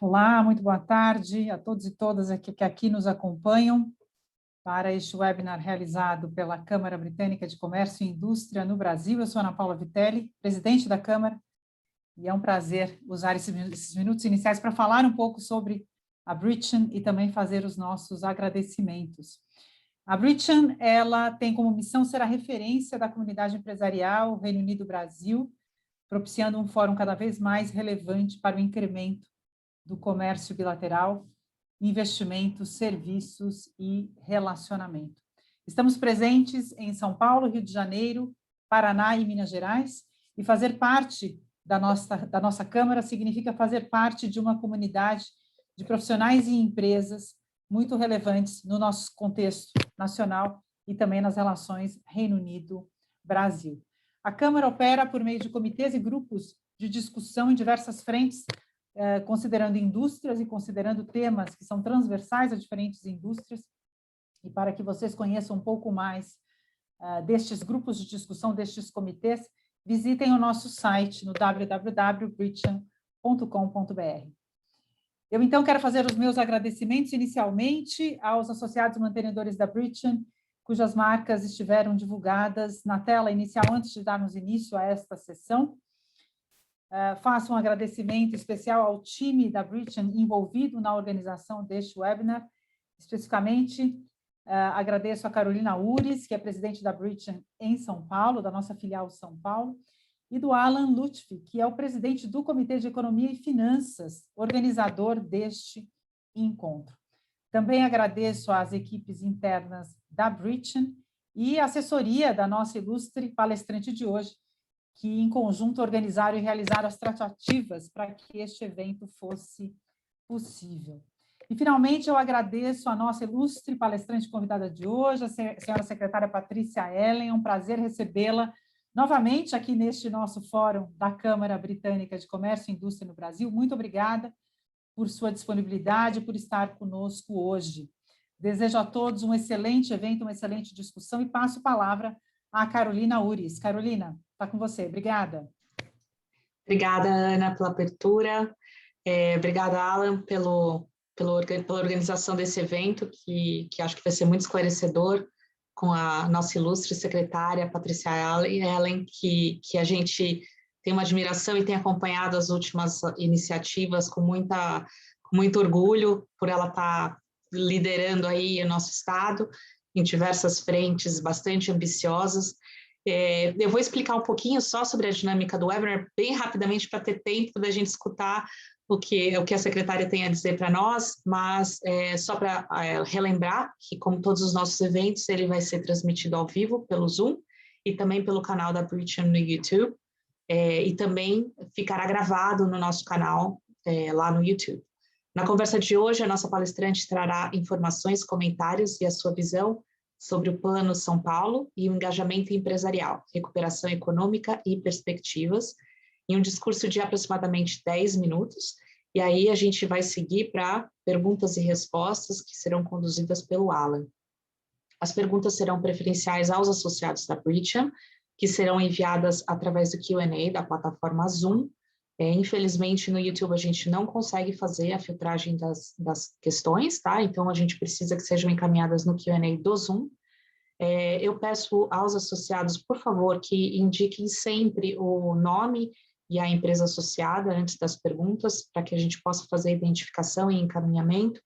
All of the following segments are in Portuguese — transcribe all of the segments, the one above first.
Olá, muito boa tarde a todos e todas que aqui nos acompanham para este webinar realizado pela Câmara Britânica de Comércio e Indústria no Brasil. Eu sou Ana Paula Vitelli, presidente da Câmara, e é um prazer usar esses minutos iniciais para falar um pouco sobre a Brittain e também fazer os nossos agradecimentos. A Brittain, ela tem como missão ser a referência da comunidade empresarial Reino Unido-Brasil, propiciando um fórum cada vez mais relevante para o incremento do comércio bilateral, investimentos, serviços e relacionamento. Estamos presentes em São Paulo, Rio de Janeiro, Paraná e Minas Gerais, e fazer parte da nossa Câmara significa fazer parte de uma comunidade de profissionais e empresas muito relevantes no nosso contexto nacional e também nas relações Reino Unido-Brasil. A Câmara opera por meio de comitês e grupos de discussão em diversas frentes, considerando indústrias e considerando temas que são transversais a diferentes indústrias. E para que vocês conheçam um pouco mais destes grupos de discussão, destes comitês, visitem o nosso site no www.brittain.com.br. Eu, então, quero fazer os meus agradecimentos inicialmente aos associados mantenedores da Brittain, cujas marcas estiveram divulgadas na tela inicial antes de darmos início a esta sessão. Faço um agradecimento especial ao time da Brittain envolvido na organização deste webinar. Especificamente, agradeço a Carolina Ures, que é presidente da Brittain em São Paulo, da nossa filial São Paulo, e do Alan Lutfi, que é o presidente do Comitê de Economia e Finanças, organizador deste encontro. Também agradeço às equipes internas da Brittain e a assessoria da nossa ilustre palestrante de hoje, que em conjunto organizaram e realizaram as tratativas para que este evento fosse possível. E, finalmente, eu agradeço a nossa ilustre palestrante convidada de hoje, a senhora secretária Patrícia Ellen. É um prazer recebê-la novamente aqui neste nosso fórum da Câmara Britânica de Comércio e Indústria no Brasil. Muito obrigada por sua disponibilidade, por estar conosco hoje. Desejo a todos um excelente evento, uma excelente discussão e passo a palavra à Carolina Ures. Carolina, está com você. Obrigada. Obrigada, Ana, pela abertura. Obrigada, Alan, pela organização desse evento, que acho que vai ser muito esclarecedor, com a nossa ilustre secretária, Patrícia Ellen, que a gente tem uma admiração e tem acompanhado as últimas iniciativas com muito orgulho, por ela estar liderando aí o nosso Estado em diversas frentes bastante ambiciosas. Eu vou explicar um pouquinho só sobre a dinâmica do webinar, bem rapidamente, para ter tempo da gente escutar o que a secretária tem a dizer para nós, mas só para relembrar que, como todos os nossos eventos, ele vai ser transmitido ao vivo pelo Zoom e também pelo canal da Brittain no YouTube, e também ficará gravado no nosso canal lá no YouTube. Na conversa de hoje, a nossa palestrante trará informações, comentários e a sua visão sobre o Plano São Paulo e o engajamento empresarial, recuperação econômica e perspectivas, em um discurso de aproximadamente 10 minutos, e aí a gente vai seguir para perguntas e respostas que serão conduzidas pelo Alan. As perguntas serão preferenciais aos associados da Brittain, que serão enviadas através do Q&A da plataforma Zoom. Infelizmente, no YouTube a gente não consegue fazer a filtragem das questões, tá? Então, a gente precisa que sejam encaminhadas no Q&A do Zoom. Eu peço aos associados, por favor, que indiquem sempre o nome e a empresa associada antes das perguntas, para que a gente possa fazer a identificação e encaminhamento.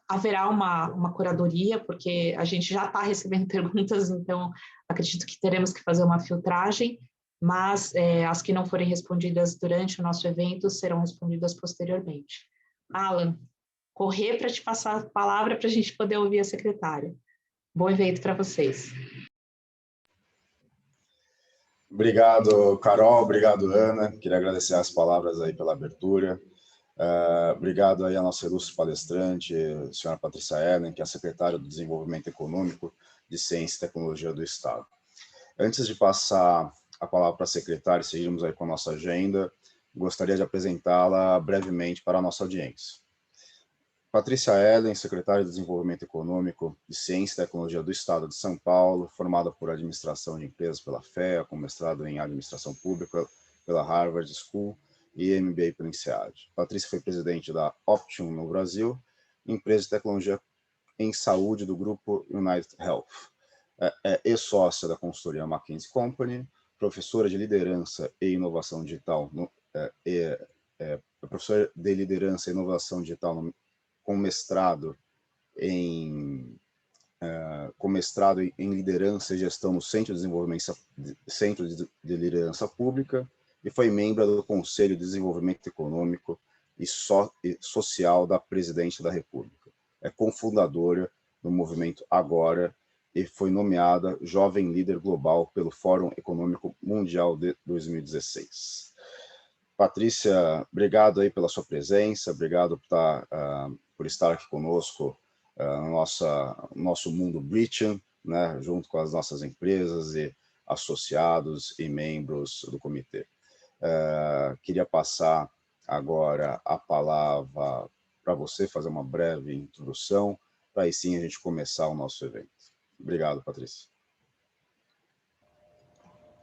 Haverá uma curadoria, porque a gente já está recebendo perguntas, então acredito que teremos que fazer uma filtragem, mas as que não forem respondidas durante o nosso evento serão respondidas posteriormente. Alan, correr para te passar a palavra para a gente poder ouvir a secretária. Bom evento para vocês. Obrigado, Carol. Obrigado, Ana. Queria agradecer as palavras aí pela abertura. Obrigado aí à nossa ilustre palestrante, a senhora Patrícia Ellen, que é a secretária do Desenvolvimento Econômico de Ciência e Tecnologia do Estado. Antes de passar a palavra para a secretária e seguirmos aí com a nossa agenda, gostaria de apresentá-la brevemente para a nossa audiência. Patrícia Ellen, secretária de Desenvolvimento Econômico de Ciência e Tecnologia do Estado de São Paulo, formada por Administração de Empresas pela FEA, com mestrado em Administração Pública pela Harvard School e MBA pelo INSEAD. Patrícia foi presidente da Optum no Brasil, empresa de tecnologia em saúde do grupo United Health. É sócia da consultoria McKinsey Company, professora de liderança e inovação digital, professora de liderança e inovação digital com mestrado em liderança e gestão no Centro de Liderança Pública e foi membro do Conselho de Desenvolvimento Econômico e Social da Presidência da República. É cofundadora do movimento Agora e foi nomeada Jovem Líder Global pelo Fórum Econômico Mundial de 2016. Patrícia, obrigado aí pela sua presença, obrigado por estar aqui conosco no nosso mundo Britton, né, junto com as nossas empresas e associados e membros do comitê. Queria passar agora a palavra para você fazer uma breve introdução, para aí sim a gente começar o nosso evento. Obrigado, Patrícia.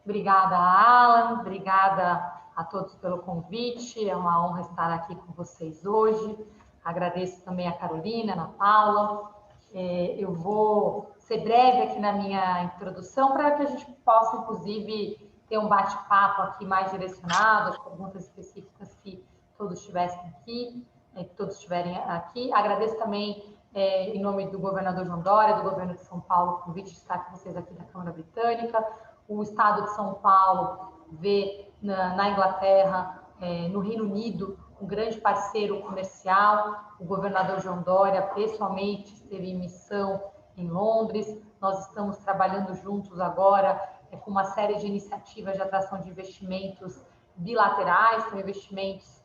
Obrigada, Alan, obrigada a todos pelo convite, é uma honra estar aqui com vocês hoje. Agradeço também a Carolina, a Ana Paula. Eu vou ser breve aqui na minha introdução para que a gente possa, inclusive, ter um bate-papo aqui mais direcionado, as perguntas específicas que todos estiverem aqui. Agradeço também, em nome do governador João Dória, do governo de São Paulo, o convite de estar com vocês aqui da Câmara Britânica. O Estado de São Paulo vê na Inglaterra, no Reino Unido, um grande parceiro comercial. O governador João Dória pessoalmente esteve em missão em Londres. Nós estamos trabalhando juntos agora com uma série de iniciativas de atração de investimentos bilaterais, com investimentos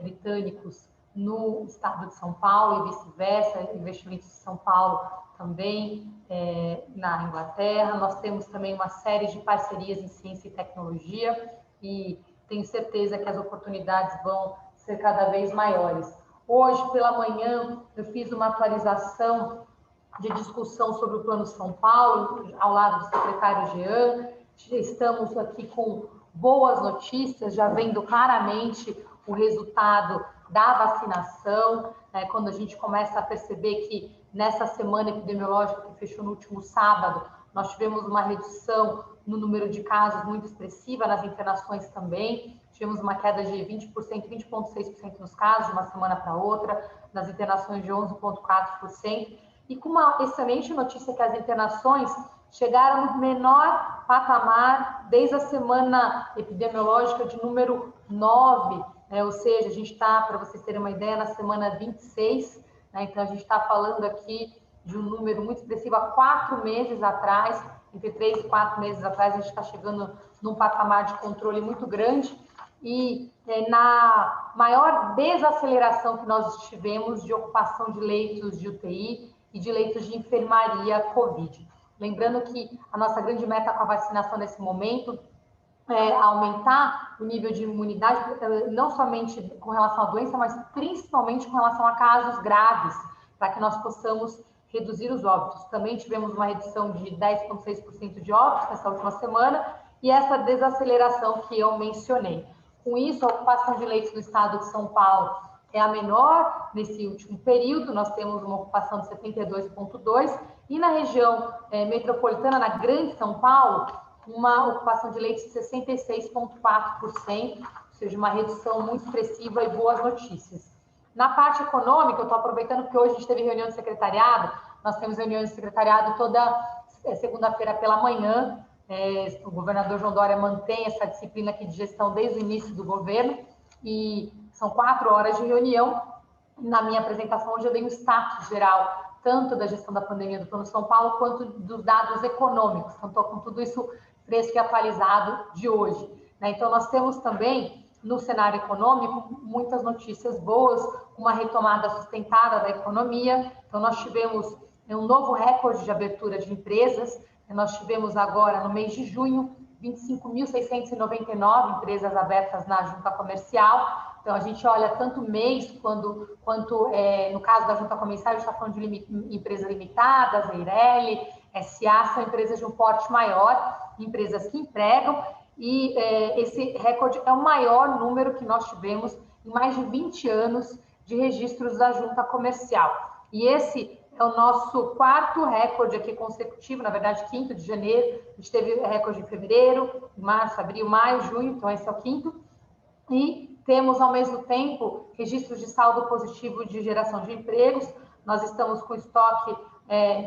britânicos no estado de São Paulo e vice-versa, investimentos de São Paulo também na Inglaterra. Nós temos também uma série de parcerias em ciência e tecnologia e tenho certeza que as oportunidades vão ser cada vez maiores. Hoje, pela manhã, eu fiz uma atualização de discussão sobre o Plano São Paulo, ao lado do secretário Jean. Estamos aqui com boas notícias, já vendo claramente o resultado da vacinação, quando a gente começa a perceber que nessa semana epidemiológica que fechou no último sábado, nós tivemos uma redução no número de casos muito expressiva, nas internações também. Tivemos uma queda de 20%, 20,6% nos casos, de uma semana para outra, nas internações de 11,4%. E com uma excelente notícia que as internações chegaram no menor patamar desde a semana epidemiológica de número 9, ou seja, a gente está, para vocês terem uma ideia, na semana 26, então a gente está falando aqui de um número muito expressivo. Há 4 meses atrás, entre 3 e 4 meses atrás, a gente está chegando num patamar de controle muito grande e na maior desaceleração que nós tivemos de ocupação de leitos de UTI e de leitos de enfermaria COVID. Lembrando que a nossa grande meta com a vacinação nesse momento é aumentar o nível de imunidade, não somente com relação à doença, mas principalmente com relação a casos graves, para que nós possamos reduzir os óbitos. Também tivemos uma redução de 10,6% de óbitos nessa última semana e essa desaceleração que eu mencionei. Com isso, a ocupação de leitos no estado de São Paulo é a menor nesse último período. Nós temos uma ocupação de 72,2% e na região metropolitana, na Grande São Paulo, uma ocupação de leitos de 66,4%, ou seja, uma redução muito expressiva e boas notícias. Na parte econômica, eu estou aproveitando que hoje a gente teve reunião de secretariado, nós temos reuniões de secretariado toda segunda-feira pela manhã, o governador João Dória mantém essa disciplina aqui de gestão desde o início do governo, e são 4 horas de reunião. Na minha apresentação hoje eu dei um status geral, tanto da gestão da pandemia do Plano São Paulo, quanto dos dados econômicos. Então, estou com tudo isso fresco e atualizado de hoje. Então, nós temos também, no cenário econômico, muitas notícias boas, uma retomada sustentada da economia. Então, nós tivemos um novo recorde de abertura de empresas. Nós tivemos agora, no mês de junho, 25.699 empresas abertas na junta comercial. Então, a gente olha tanto mês quanto no caso da junta comercial, a gente está falando de empresas limitadas, Eireli, SA, são empresas de um porte maior, empresas que empregam, e esse recorde é o maior número que nós tivemos em mais de 20 anos de registros da junta comercial. E esse é o nosso quarto recorde aqui consecutivo, na verdade, 5º de janeiro. A gente teve recorde em fevereiro, março, abril, maio, junho, então esse é o 5º. E temos, ao mesmo tempo, registros de saldo positivo de geração de empregos. Nós estamos com estoque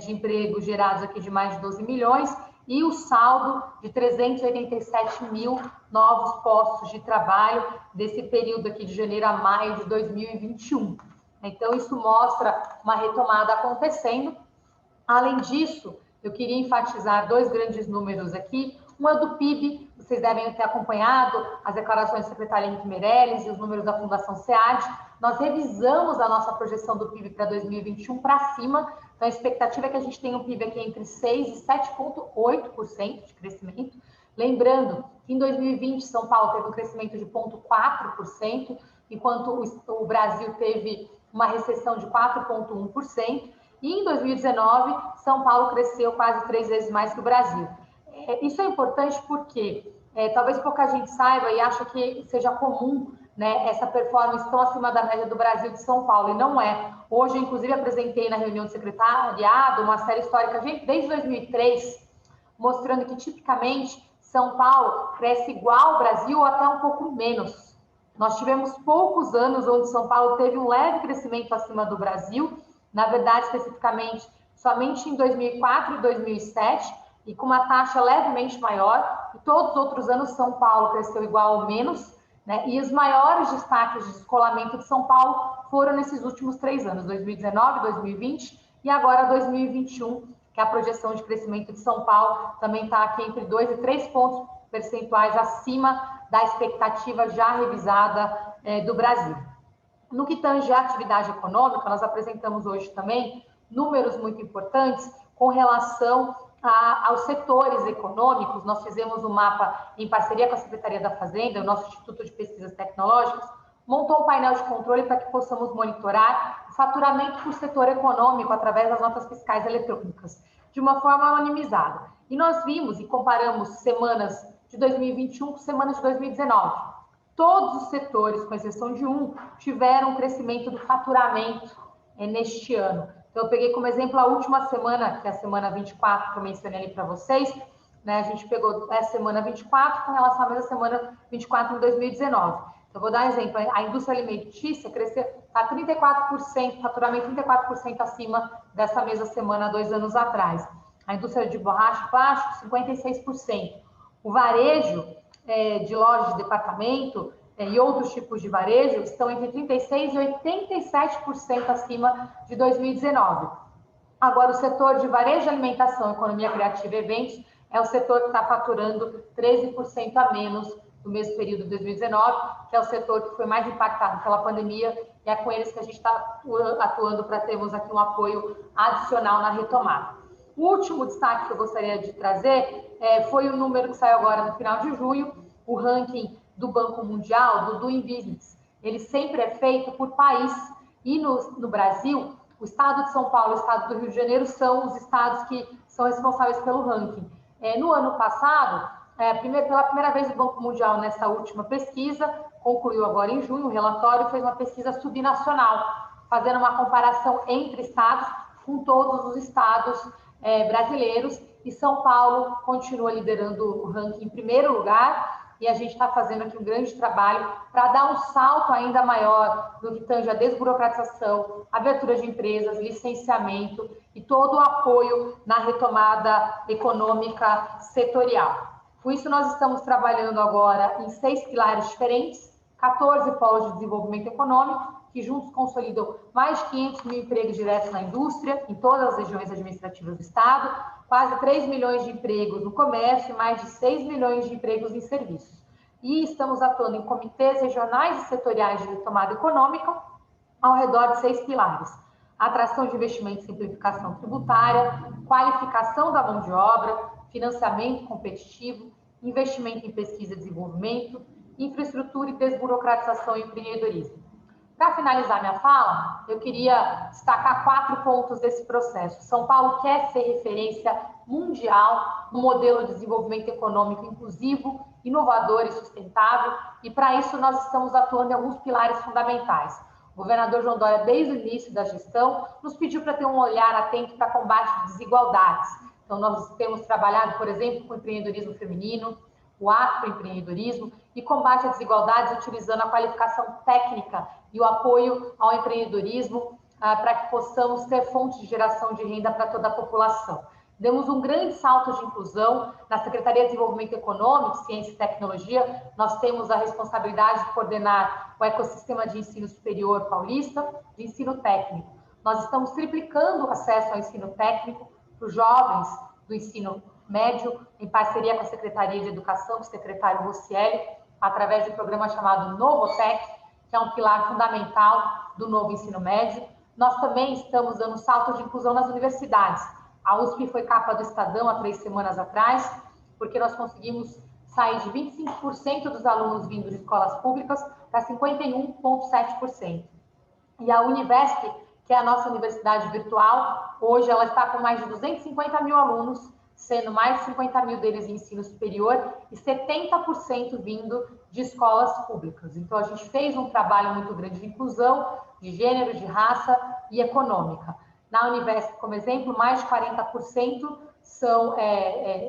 de empregos gerados aqui de mais de 12 milhões e o saldo de 387 mil novos postos de trabalho desse período aqui de janeiro a maio de 2021. Então, isso mostra uma retomada acontecendo. Além disso, eu queria enfatizar 2 grandes números aqui. Um é do PIB, vocês devem ter acompanhado as declarações do secretário Henrique Meirelles e os números da Fundação SEAD. Nós revisamos a nossa projeção do PIB para 2021 para cima, então a expectativa é que a gente tenha um PIB aqui entre 6% e 7,8% de crescimento. Lembrando que em 2020 São Paulo teve um crescimento de 0,4%, enquanto o Brasil teve uma recessão de 4,1%, e em 2019 São Paulo cresceu quase 3 vezes mais que o Brasil. Isso é importante porque talvez pouca gente saiba e acha que seja comum, né, essa performance tão acima da média do Brasil de São Paulo, e não é. Hoje, inclusive, apresentei na reunião do secretariado uma série histórica desde 2003, mostrando que, tipicamente, São Paulo cresce igual ao Brasil ou até um pouco menos. Nós tivemos poucos anos onde São Paulo teve um leve crescimento acima do Brasil, na verdade, especificamente, somente em 2004 e 2007, e com uma taxa levemente maior, e todos os outros anos São Paulo cresceu igual ou menos, né? E os maiores destaques de descolamento de São Paulo foram nesses últimos 3 anos, 2019, 2020 e agora 2021, que a projeção de crescimento de São Paulo também está aqui entre 2 e 3 pontos percentuais acima da expectativa já revisada do Brasil. No que tange à atividade econômica, nós apresentamos hoje também números muito importantes com relação aos setores econômicos. Nós fizemos um mapa em parceria com a Secretaria da Fazenda, o nosso Instituto de Pesquisas Tecnológicas, montou um painel de controle para que possamos monitorar o faturamento por setor econômico através das notas fiscais eletrônicas, de uma forma anonimizada. E nós vimos e comparamos semanas de 2021 com semanas de 2019. Todos os setores, com exceção de um, tiveram um crescimento do faturamento neste ano. Então, eu peguei como exemplo a última semana, que é a semana 24, que eu mencionei ali para vocês, né? A gente pegou a semana 24 com relação à mesma semana 24 em 2019. Então, eu vou dar um exemplo. A indústria alimentícia cresceu, está 34%, faturamento 34% acima dessa mesma semana 2 anos atrás. A indústria de borracha e plástico, 56%. O varejo de lojas de departamento e outros tipos de varejo estão entre 36% e 87% acima de 2019. Agora, o setor de varejo de alimentação, economia criativa e eventos é o setor que está faturando 13% a menos no mesmo período de 2019, que é o setor que foi mais impactado pela pandemia, e é com eles que a gente está atuando para termos aqui um apoio adicional na retomada. O último destaque que eu gostaria de trazer foi o número que saiu agora no final de junho, o ranking do Banco Mundial, do Doing Business. Ele sempre é feito por país, e no Brasil, o estado de São Paulo e o estado do Rio de Janeiro são os estados que são responsáveis pelo ranking. No ano passado, pela primeira vez o Banco Mundial, nessa última pesquisa, concluiu agora em junho, o relatório fez uma pesquisa subnacional, fazendo uma comparação entre estados com todos os estados brasileiros, e São Paulo continua liderando o ranking em primeiro lugar, e a gente está fazendo aqui um grande trabalho para dar um salto ainda maior no que tange a desburocratização, abertura de empresas, licenciamento e todo o apoio na retomada econômica setorial. Com isso, nós estamos trabalhando agora em 6 pilares diferentes, 14 polos de desenvolvimento econômico, que juntos consolidam mais de 500 mil empregos diretos na indústria, em todas as regiões administrativas do Estado, quase 3 milhões de empregos no comércio e mais de 6 milhões de empregos em serviços. E estamos atuando em comitês regionais e setoriais de retomada econômica ao redor de 6 pilares: atração de investimento e simplificação tributária, qualificação da mão de obra, financiamento competitivo, investimento em pesquisa e desenvolvimento, infraestrutura e desburocratização e empreendedorismo. Para finalizar minha fala, eu queria destacar 4 pontos desse processo. São Paulo quer ser referência mundial no modelo de desenvolvimento econômico inclusivo, inovador e sustentável, e para isso nós estamos atuando em alguns pilares fundamentais. O governador João Dória, desde o início da gestão, nos pediu para ter um olhar atento para combate de desigualdades. Então, nós temos trabalhado, por exemplo, com o empreendedorismo feminino, o afroempreendedorismo e combate a desigualdades utilizando a qualificação técnica e o apoio ao empreendedorismo para que possamos ter fontes de geração de renda para toda a população. Demos um grande salto de inclusão na Secretaria de Desenvolvimento Econômico, Ciência e Tecnologia. Nós temos a responsabilidade de coordenar o ecossistema de ensino superior paulista, de ensino técnico. Nós estamos triplicando o acesso ao ensino técnico para os jovens do ensino médio, em parceria com a Secretaria de Educação, com o secretário Rossielli, através de um programa chamado Novotec, que é um pilar fundamental do novo ensino médio. Nós também estamos dando salto de inclusão nas universidades. A USP foi capa do Estadão há 3 semanas atrás, porque nós conseguimos sair de 25% dos alunos vindo de escolas públicas para 51,7%. E a Univesp, que é a nossa universidade virtual, hoje ela está com mais de 250 mil alunos, sendo mais de 50 mil deles em ensino superior e 70% vindo de escolas públicas. Então, a gente fez um trabalho muito grande de inclusão, de gênero, de raça e econômica. Na Univesp, como exemplo, mais de 40% são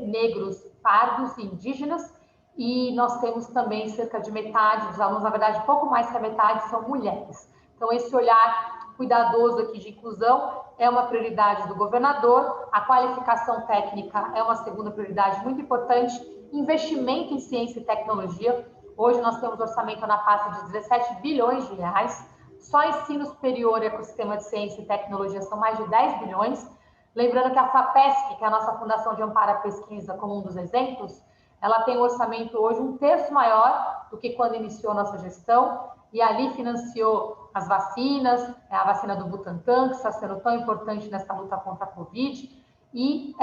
negros, pardos e indígenas, e nós temos também cerca de metade dos alunos, na verdade, pouco mais que a metade, são mulheres. Então, esse olhar cuidadoso aqui de inclusão é uma prioridade do governador, a qualificação técnica é uma segunda prioridade muito importante, investimento em ciência e tecnologia. Hoje nós temos orçamento na pasta de 17 bilhões de reais, só ensino superior e ecossistema de ciência e tecnologia são mais de 10 bilhões. Lembrando que a FAPESP, que é a nossa Fundação de Amparo à Pesquisa, como um dos exemplos, ela tem um orçamento hoje 1/3 maior do que quando iniciou nossa gestão, e ali financiou as vacinas, a vacina do Butantan, que está sendo tão importante nessa luta contra a Covid, e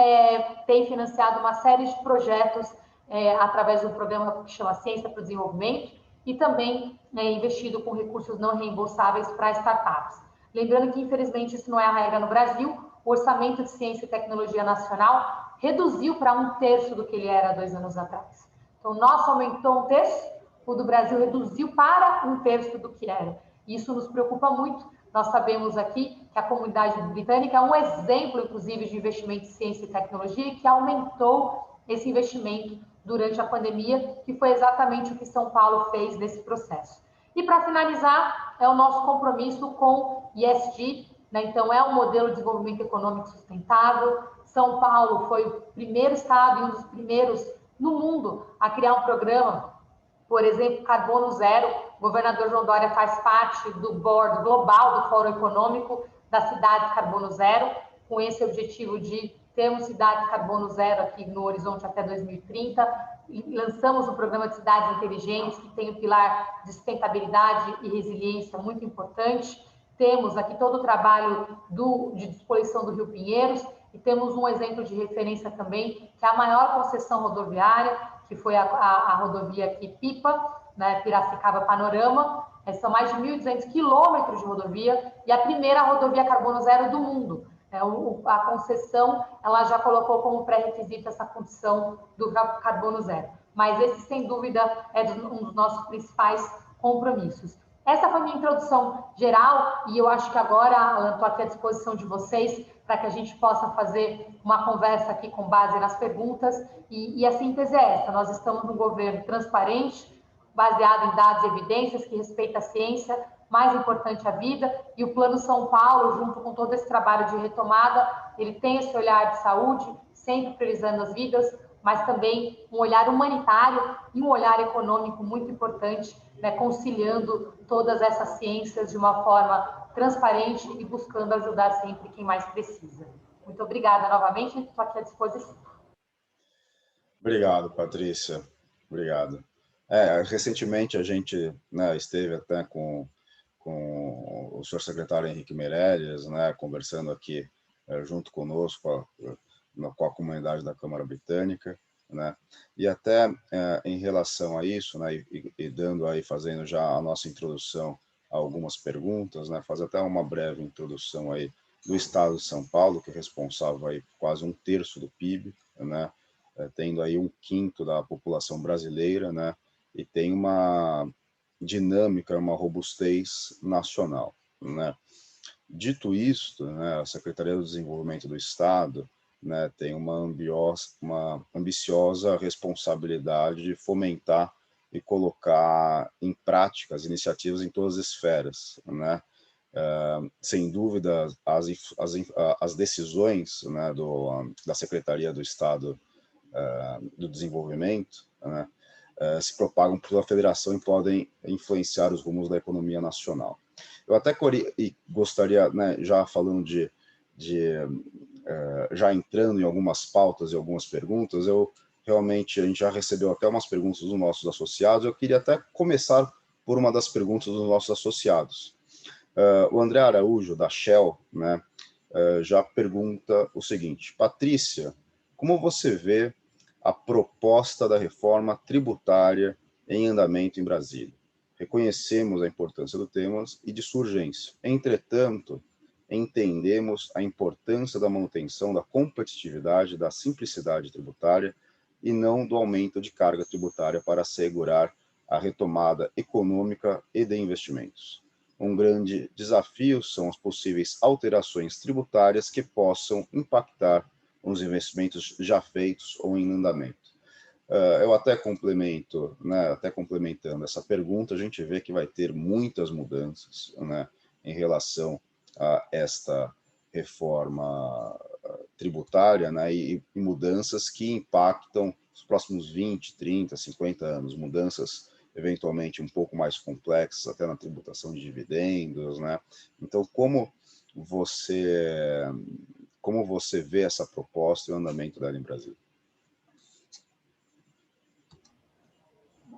tem financiado uma série de projetos através do programa que chama Ciência para o Desenvolvimento, e também investido com recursos não reembolsáveis para startups. Lembrando que, infelizmente, isso não é a regra no Brasil, o orçamento de ciência e tecnologia nacional reduziu para 1/3 do que ele era 2 anos atrás. Então, o nosso aumentou 1/3, o do Brasil reduziu para 1/3 do que era. Isso nos preocupa muito. Nós sabemos aqui que a comunidade britânica é um exemplo, inclusive, de investimento em ciência e tecnologia e que aumentou esse investimento durante a pandemia, que foi exatamente o que São Paulo fez nesse processo. E, para finalizar, é o nosso compromisso com ESG, né? Então, é um modelo de desenvolvimento econômico sustentável. São Paulo foi o primeiro estado e um dos primeiros no mundo a criar um programa, por exemplo, Carbono Zero. O governador João Dória faz parte do board global do Fórum Econômico da Cidade Carbono Zero, com esse objetivo de termos cidade carbono zero aqui no horizonte até 2030. E lançamos um programa de cidades inteligentes, que tem o pilar de sustentabilidade e resiliência muito importante. Temos aqui todo o trabalho de despoluição do Rio Pinheiros, e temos um exemplo de referência também, que é a maior concessão rodoviária, que foi a rodovia aqui Pipa, né, Piracicaba Panorama. São mais de 1.200 quilômetros de rodovia, e a primeira rodovia carbono zero do mundo. A concessão, ela já colocou como pré-requisito essa condição do carbono zero. Mas esse, sem dúvida, é um dos nossos principais compromissos. Essa foi a minha introdução geral, e eu acho que agora, Alan, estou aqui à disposição de vocês para que a gente possa fazer uma conversa aqui com base nas perguntas, e a síntese é essa: nós estamos num governo transparente, baseado em dados e evidências, que respeita a ciência, mais importante a vida, e o Plano São Paulo, junto com todo esse trabalho de retomada, ele tem esse olhar de saúde, sempre priorizando as vidas, mas também um olhar humanitário e um olhar econômico muito importante, né, conciliando todas essas ciências de uma forma transparente e buscando ajudar sempre quem mais precisa. Muito obrigada novamente, estou aqui à disposição. Obrigado, Patrícia. Obrigado. Recentemente a gente, né, esteve até com o senhor secretário Henrique Meirelles, né, conversando aqui junto conosco com a comunidade da Câmara Britânica, né, e até em relação a isso, né, e dando aí, fazendo já a nossa introdução algumas perguntas, né, fazer até uma breve introdução aí do Estado de São Paulo, que é responsável aí por quase 1/3 do PIB, né, tendo aí 1/5 da população brasileira, né, e tem uma dinâmica, uma robustez nacional, né. Dito isto, né, a Secretaria do Desenvolvimento do Estado, né, tem uma ambiciosa responsabilidade de fomentar e colocar em prática as iniciativas em todas as esferas, né. Sem dúvida, as decisões, né, da Secretaria do Estado do Desenvolvimento, né, se propagam pela federação e podem influenciar os rumos da economia nacional. Eu até gostaria, né, já falando já entrando em algumas pautas e algumas perguntas, realmente, a gente já recebeu até umas perguntas dos nossos associados, eu queria até começar por uma das perguntas dos nossos associados. O André Araújo, da Shell, né, já pergunta o seguinte: Patrícia, como você vê a proposta da reforma tributária em andamento em Brasília? Reconhecemos a importância do tema e de sua urgência. Entretanto, entendemos a importância da manutenção da competitividade, da simplicidade tributária e não do aumento de carga tributária para assegurar a retomada econômica e de investimentos. Um grande desafio são as possíveis alterações tributárias que possam impactar nos investimentos já feitos ou em andamento. Eu até complemento, né, até complementando essa pergunta, a gente vê que vai ter muitas mudanças, né, em relação a esta reforma tributária, né, e mudanças que impactam os próximos 20, 30, 50 anos, mudanças eventualmente um pouco mais complexas, até na tributação de dividendos, né? Então, como você vê essa proposta e o andamento dela em Brasília?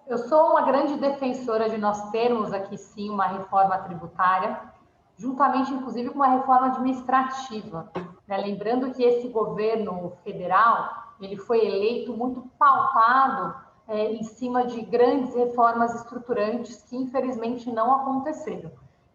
Eu sou uma grande defensora de nós termos aqui, sim, uma reforma tributária, juntamente, inclusive, com uma reforma administrativa, né? Lembrando que esse governo federal, ele foi eleito muito pautado em cima de grandes reformas estruturantes que, infelizmente, não aconteceram.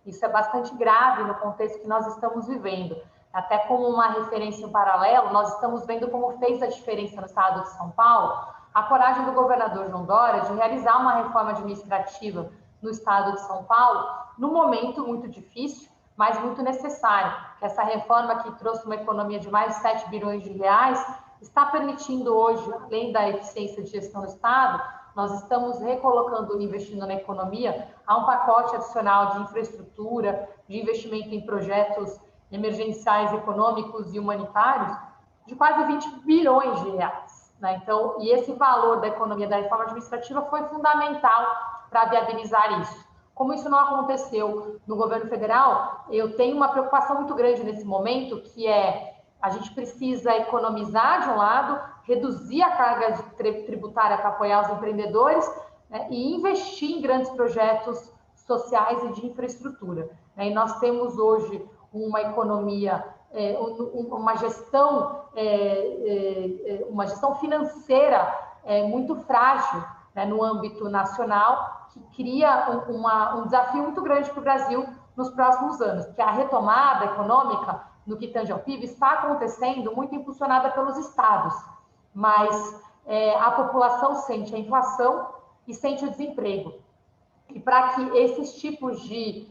Isso é bastante grave no contexto que nós estamos vivendo. Até como uma referência em paralelo, nós estamos vendo como fez a diferença no estado de São Paulo a coragem do governador João Dória de realizar uma reforma administrativa no estado de São Paulo, num momento muito difícil, mas muito necessário. Essa reforma que trouxe uma economia de mais de 7 bilhões de reais está permitindo hoje, além da eficiência de gestão do Estado, nós estamos recolocando, investindo na economia, há um pacote adicional de infraestrutura, de investimento em projetos emergenciais econômicos e humanitários, de quase 20 bilhões de reais. Né? Então, e esse valor da economia da reforma administrativa foi fundamental para viabilizar isso. Como isso não aconteceu no governo federal, eu tenho uma preocupação muito grande nesse momento, que é a gente precisa economizar de um lado, reduzir a carga tributária para apoiar os empreendedores, né, e investir em grandes projetos sociais e de infraestrutura. Né? E nós temos hoje uma economia, uma gestão financeira muito frágil, né, no âmbito nacional, que cria um desafio muito grande para o Brasil nos próximos anos, porque a retomada econômica, no que tange ao PIB, está acontecendo muito impulsionada pelos estados, mas a população sente a inflação e sente o desemprego. E para que esses tipos de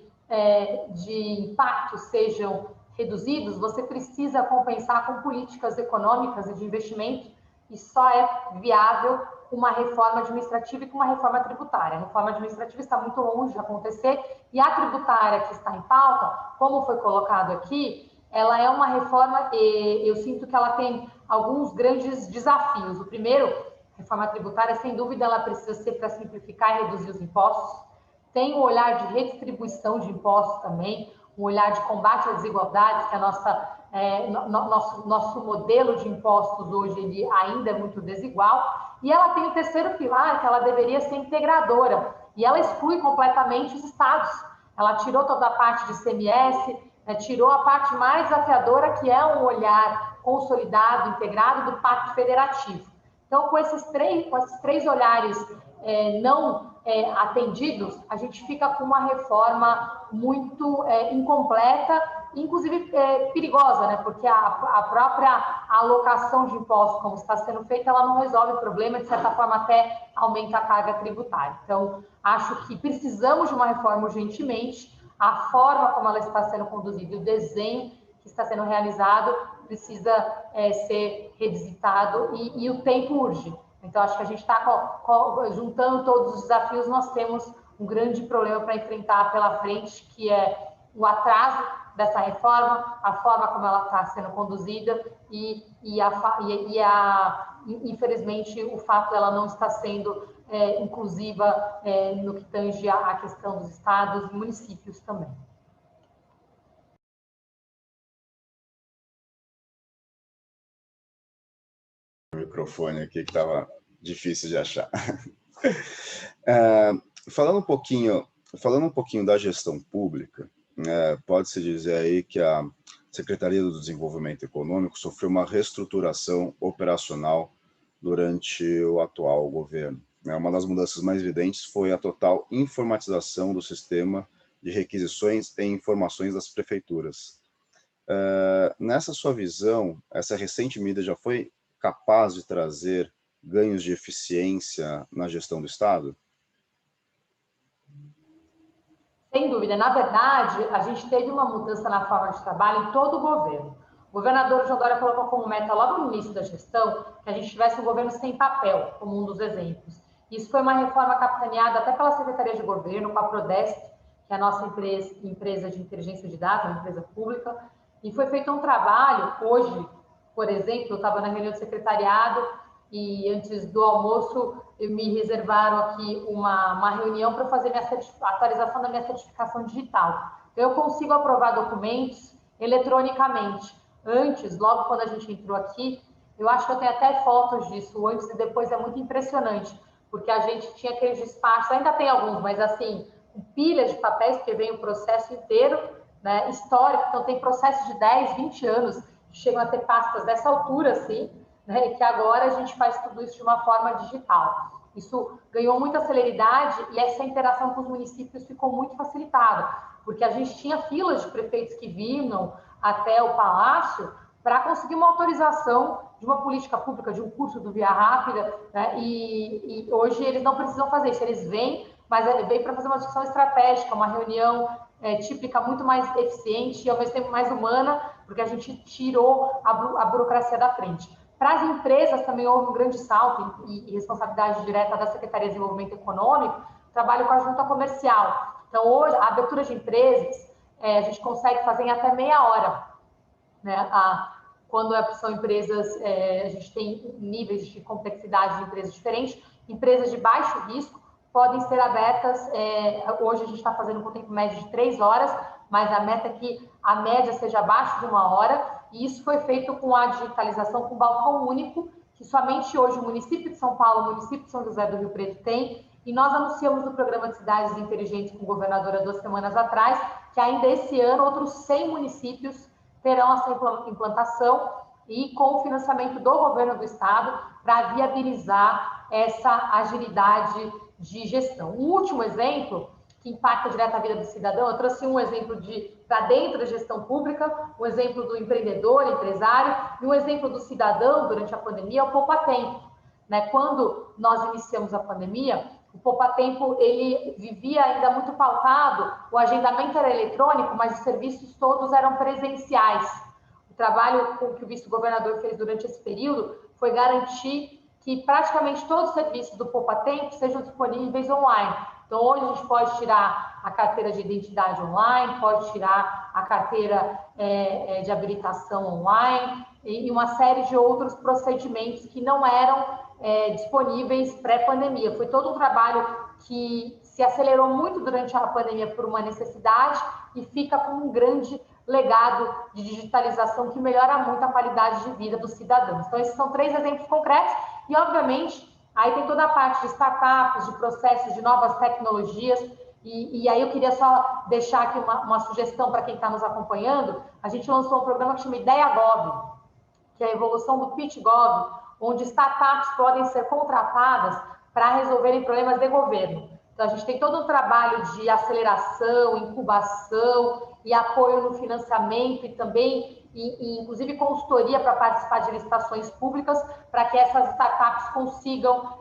impactos sejam reduzidos, você precisa compensar com políticas econômicas e de investimento, e só é viável uma reforma administrativa e com uma reforma tributária. A reforma administrativa está muito longe de acontecer, e a tributária que está em pauta, como foi colocado aqui, ela é uma reforma, eu sinto que ela tem alguns grandes desafios. O primeiro, a reforma tributária, sem dúvida, ela precisa ser para simplificar e reduzir os impostos. Tem um olhar de redistribuição de impostos também, um olhar de combate às desigualdades, que nosso modelo de impostos hoje ele ainda é muito desigual. E ela tem o terceiro pilar, que ela deveria ser integradora, e ela exclui completamente os estados. Ela tirou toda a parte de ICMS, tirou a parte mais desafiadora, que é um olhar consolidado, integrado do Pacto Federativo. Então, com esses três olhares não atendidos, a gente fica com uma reforma muito incompleta, inclusive perigosa, né? Porque a própria alocação de impostos, como está sendo feita, ela não resolve o problema, de certa forma até aumenta a carga tributária. Então, acho que precisamos de uma reforma urgentemente, a forma como ela está sendo conduzida, o desenho que está sendo realizado precisa ser revisitado e o tempo urge. Então, acho que a gente está juntando todos os desafios, nós temos um grande problema para enfrentar pela frente, que é o atraso dessa reforma, a forma como ela está sendo conduzida infelizmente, o fato dela não estar sendo inclusiva no que tange à questão dos estados e municípios também. O microfone aqui que estava difícil de achar. Falando um pouquinho da gestão pública, pode-se dizer aí que a Secretaria do Desenvolvimento Econômico sofreu uma reestruturação operacional durante o atual governo. Uma das mudanças mais evidentes foi a total informatização do sistema de requisições e informações das prefeituras. Nessa sua visão, essa recente medida já foi capaz de trazer ganhos de eficiência na gestão do Estado? Sem dúvida. Na verdade, a gente teve uma mudança na forma de trabalho em todo o governo. O governador João Dória colocou como meta, logo no início da gestão, que a gente tivesse um governo sem papel, como um dos exemplos. Isso foi uma reforma capitaneada até pela Secretaria de Governo, com a Prodesp, que é a nossa empresa de inteligência de dados, uma empresa pública, e foi feito um trabalho. Hoje, por exemplo, eu estava na reunião do secretariado e antes do almoço me reservaram aqui uma reunião para fazer a atualização da minha certificação digital. Eu consigo aprovar documentos eletronicamente. Antes, logo quando a gente entrou aqui, eu acho que eu tenho até fotos disso, antes e depois, é muito impressionante, porque a gente tinha aqueles despachos, ainda tem alguns, mas assim, pilhas de papéis, porque vem o processo inteiro, né, histórico, então tem processos de 10, 20 anos, que chegam a ter pastas dessa altura, assim, né, e que agora a gente faz tudo isso de uma forma digital. Isso ganhou muita celeridade e essa interação com os municípios ficou muito facilitada, porque a gente tinha filas de prefeitos que vinham até o Palácio para conseguir uma autorização de uma política pública, de um curso do Via Rápida, né? E hoje eles não precisam fazer isso, eles vêm, mas vêm para fazer uma discussão estratégica, uma reunião típica muito mais eficiente e ao mesmo tempo mais humana, porque a gente tirou a burocracia da frente. Para as empresas também houve um grande salto e responsabilidade direta da Secretaria de Desenvolvimento Econômico, trabalho com a junta comercial. Então, hoje, a abertura de empresas, a gente consegue fazer em até meia hora, né? Quando são empresas, a gente tem níveis de complexidade de empresas diferentes, empresas de baixo risco podem ser abertas, hoje a gente está fazendo com tempo médio de 3 horas, mas a meta é que a média seja abaixo de 1 hora, e isso foi feito com a digitalização, com o balcão único, que somente hoje o município de São Paulo, o município de São José do Rio Preto tem, e nós anunciamos no programa de Cidades Inteligentes com o governador há 2 semanas atrás, que ainda esse ano outros 100 municípios terão essa implantação e com o financiamento do governo do estado para viabilizar essa agilidade de gestão. Um último exemplo que impacta direto a vida do cidadão, eu trouxe um exemplo para dentro da gestão pública, um exemplo do empreendedor, empresário, e um exemplo do cidadão durante a pandemia, o Poupa Tempo. Né? Quando nós iniciamos a pandemia, o Poupa Tempo ele vivia ainda muito pautado, o agendamento era eletrônico, mas os serviços todos eram presenciais. O trabalho que o vice-governador fez durante esse período foi garantir que praticamente todos os serviços do Poupa Tempo sejam disponíveis online. Então, hoje a gente pode tirar a carteira de identidade online, pode tirar a carteira de habilitação online e uma série de outros procedimentos que não eram disponíveis pré-pandemia. Foi todo um trabalho que se acelerou muito durante a pandemia por uma necessidade e fica com um grande legado de digitalização que melhora muito a qualidade de vida dos cidadãos. Então, esses são 3 exemplos concretos e, obviamente, aí tem toda a parte de startups, de processos, de novas tecnologias. E aí eu queria só deixar aqui uma sugestão para quem está nos acompanhando. A gente lançou um programa que chama IdeaGov, que é a evolução do PitchGov, onde startups podem ser contratadas para resolverem problemas de governo. Então, a gente tem todo um trabalho de aceleração, incubação e apoio no financiamento e também, inclusive, consultoria para participar de licitações públicas, para que essas startups consigam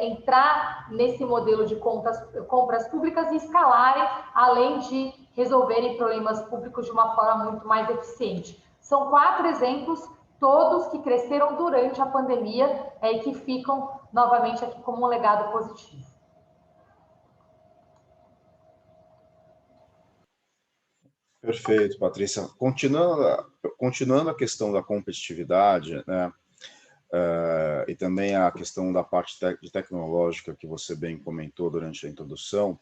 entrar nesse modelo de compras públicas e escalarem, além de resolverem problemas públicos de uma forma muito mais eficiente. São 4 exemplos, todos que cresceram durante a pandemia e que ficam novamente aqui como um legado positivo. Perfeito, Patrícia. Continuando a questão da competitividade, né, e também a questão da parte tecnológica que você bem comentou durante a introdução,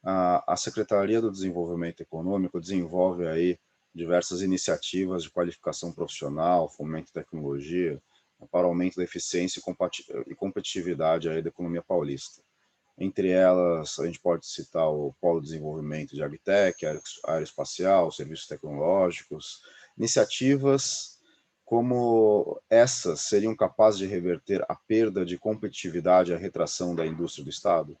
a Secretaria do Desenvolvimento Econômico desenvolve aí diversas iniciativas de qualificação profissional, fomento de tecnologia, para aumento da eficiência e competitividade aí da economia paulista. Entre elas, a gente pode citar o Polo de Desenvolvimento de Agritech, Aeroespacial, Serviços Tecnológicos. Iniciativas como essas seriam capazes de reverter a perda de competitividade e a retração da indústria do Estado?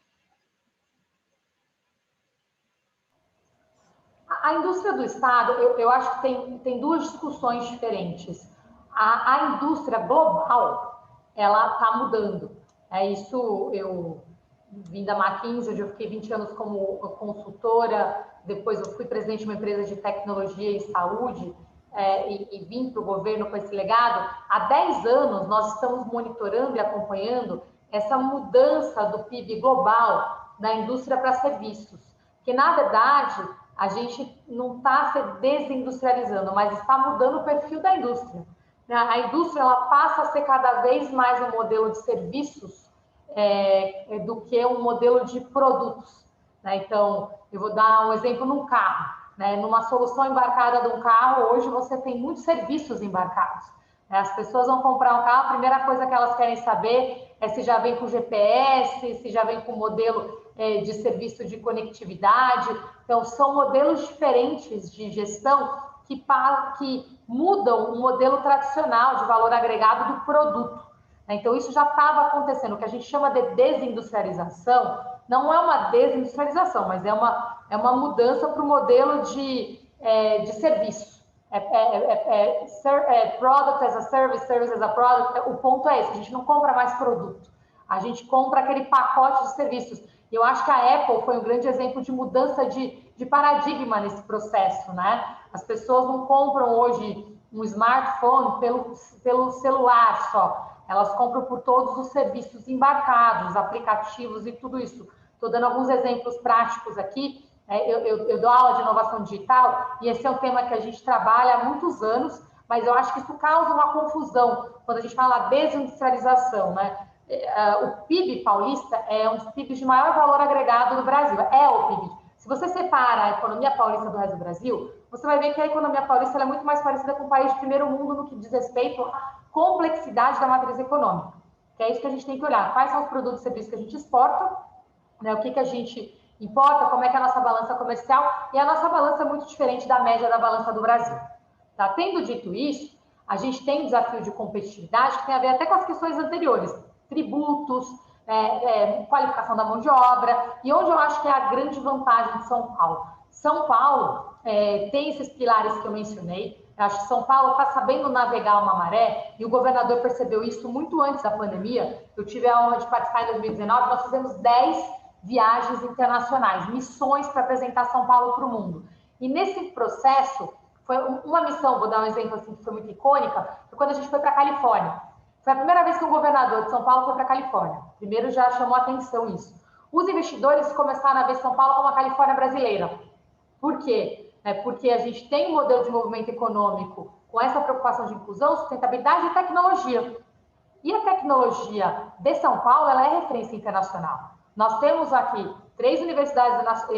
A indústria do Estado, eu acho que tem 2 discussões diferentes. A indústria global, ela está mudando. Isso eu vim da McKinsey, onde eu fiquei 20 anos como consultora, depois eu fui presidente de uma empresa de tecnologia e saúde, e vim para o governo com esse legado. Há 10 anos nós estamos monitorando e acompanhando essa mudança do PIB global da indústria para serviços, que na verdade a gente não está se desindustrializando, mas está mudando o perfil da indústria. A indústria ela passa a ser cada vez mais um modelo de serviços do que um modelo de produtos. Então, eu vou dar um exemplo num carro. Numa solução embarcada de um carro, hoje você tem muitos serviços embarcados. As pessoas vão comprar um carro, a primeira coisa que elas querem saber é se já vem com GPS, se já vem com modelo de serviço de conectividade. Então, são modelos diferentes de gestão que mudam o modelo tradicional de valor agregado do produto. Então, isso já estava acontecendo. O que a gente chama de desindustrialização não é uma desindustrialização, mas é uma mudança para o modelo de serviço. Product as a service, service as a product. O ponto é esse, a gente não compra mais produto, a gente compra aquele pacote de serviços. E eu acho que a Apple foi um grande exemplo de mudança de paradigma nesse processo, né? As pessoas não compram hoje um smartphone pelo celular só, elas compram por todos os serviços embarcados, aplicativos e tudo isso. Estou dando alguns exemplos práticos aqui. Eu dou aula de inovação digital e esse é um tema que a gente trabalha há muitos anos, mas eu acho que isso causa uma confusão quando a gente fala desindustrialização, né? O PIB paulista é um dos PIBs de maior valor agregado do Brasil, é o PIB. Se você separa a economia paulista do resto do Brasil, você vai ver que a economia paulista é muito mais parecida com o país de primeiro mundo no que diz respeito à complexidade da matriz econômica, que é isso que a gente tem que olhar. Quais são os produtos e serviços que a gente exporta, né? O que a gente importa, como é que é a nossa balança comercial, e a nossa balança é muito diferente da média da balança do Brasil. Tá? Tendo dito isso, a gente tem um desafio de competitividade que tem a ver até com as questões anteriores, tributos, qualificação da mão de obra, e onde eu acho que é a grande vantagem de São Paulo. São Paulo tem esses pilares que eu mencionei. Eu acho que São Paulo está sabendo navegar uma maré, e o governador percebeu isso muito antes da pandemia. Eu tive a honra de participar em 2019, nós fizemos 10 viagens internacionais, missões para apresentar São Paulo para o mundo. E nesse processo, foi uma missão, vou dar um exemplo assim, que foi muito icônica, foi quando a gente foi para a Califórnia. Foi a primeira vez que um governador de São Paulo foi para a Califórnia. Primeiro já chamou atenção isso. Os investidores começaram a ver São Paulo como a Califórnia brasileira. Por quê? Porque a gente tem um modelo de desenvolvimento econômico com essa preocupação de inclusão, sustentabilidade e tecnologia. E a tecnologia de São Paulo, ela é referência internacional. Nós temos aqui 3 universidades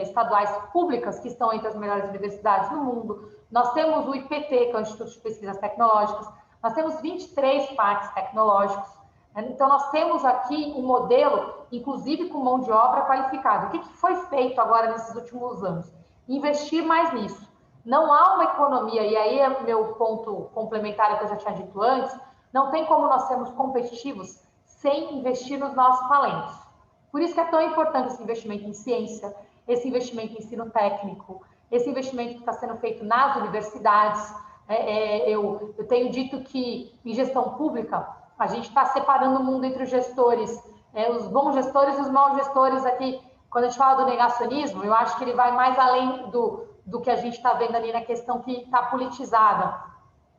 estaduais públicas que estão entre as melhores universidades do mundo. Nós temos o IPT, que é o Instituto de Pesquisas Tecnológicas. Nós temos 23 parques tecnológicos. Então, nós temos aqui um modelo, inclusive com mão de obra qualificada. O que foi feito agora nesses últimos anos? Investir mais nisso. Não há uma economia, e aí é meu ponto complementar que eu já tinha dito antes, não tem como nós sermos competitivos sem investir nos nossos talentos. Por isso que é tão importante esse investimento em ciência, esse investimento em ensino técnico, esse investimento que está sendo feito nas universidades. Eu tenho dito que em gestão pública a gente está separando o mundo entre os gestores, os bons gestores e os maus gestores aqui. Quando a gente fala do negacionismo, eu acho que ele vai mais além do que a gente está vendo ali na questão que está politizada.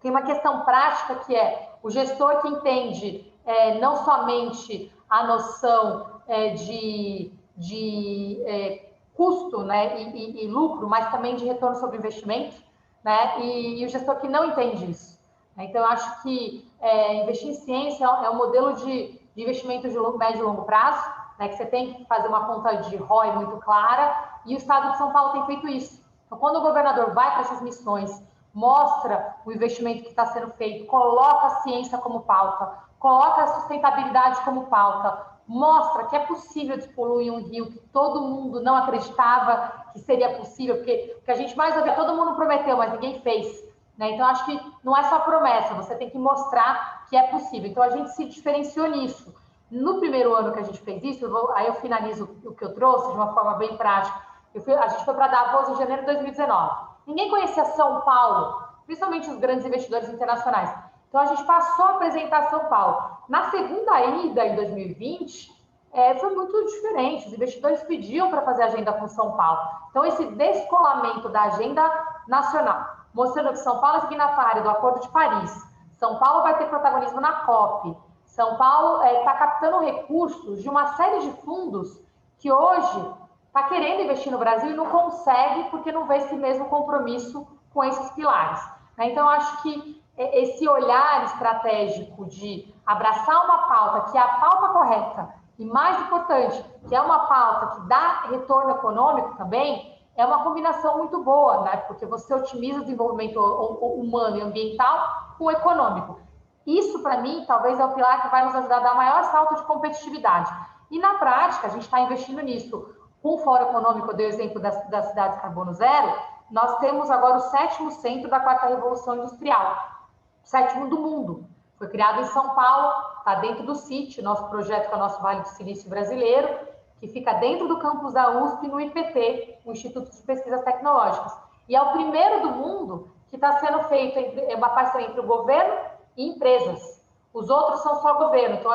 Tem uma questão prática que é o gestor que entende não somente a noção de custo, né, e lucro, mas também de retorno sobre investimento, né, e o gestor que não entende isso. Então, eu acho que investir em ciência é um modelo de investimento de médio e longo prazo, né, que você tem que fazer uma conta de ROI muito clara, e o Estado de São Paulo tem feito isso. Então, quando o governador vai para essas missões, mostra o investimento que está sendo feito, coloca a ciência como pauta, coloca a sustentabilidade como pauta, mostra que é possível despoluir um rio que todo mundo não acreditava que seria possível, porque o que a gente mais ouve, todo mundo prometeu, mas ninguém fez. Né? Então, acho que não é só promessa, você tem que mostrar que é possível. Então, a gente se diferenciou nisso. No primeiro ano que a gente fez isso, aí eu finalizo o que eu trouxe de uma forma bem prática. A gente foi para Davos em janeiro de 2019. Ninguém conhecia São Paulo, principalmente os grandes investidores internacionais. Então, a gente passou a apresentar São Paulo. Na segunda ida, em 2020, foi muito diferente. Os investidores pediam para fazer agenda com São Paulo. Então, esse descolamento da agenda nacional, mostrando que São Paulo é signatário do Acordo de Paris, São Paulo vai ter protagonismo na COP, São Paulo está captando recursos de uma série de fundos que hoje está querendo investir no Brasil e não consegue porque não vê esse mesmo compromisso com esses pilares. Então, acho que esse olhar estratégico de abraçar uma pauta que é a pauta correta e, mais importante, que é uma pauta que dá retorno econômico também, é uma combinação muito boa, né? Porque você otimiza o desenvolvimento humano e ambiental com o econômico. Isso, para mim, talvez é o pilar que vai nos ajudar a dar maior salto de competitividade. E, na prática, a gente está investindo nisso. Com o Fórum Econômico, eu dei o exemplo das cidades carbono zero, nós temos agora o 7º centro da 4ª Revolução Industrial, o 7º do mundo. Foi criado em São Paulo, está dentro do CIT, nosso projeto que é o nosso Vale do Silício Brasileiro, que fica dentro do campus da USP, no IPT, o Instituto de Pesquisas Tecnológicas. E é o primeiro do mundo que está sendo feito uma parceria entre o governo e empresas. Os outros são só governo. Então,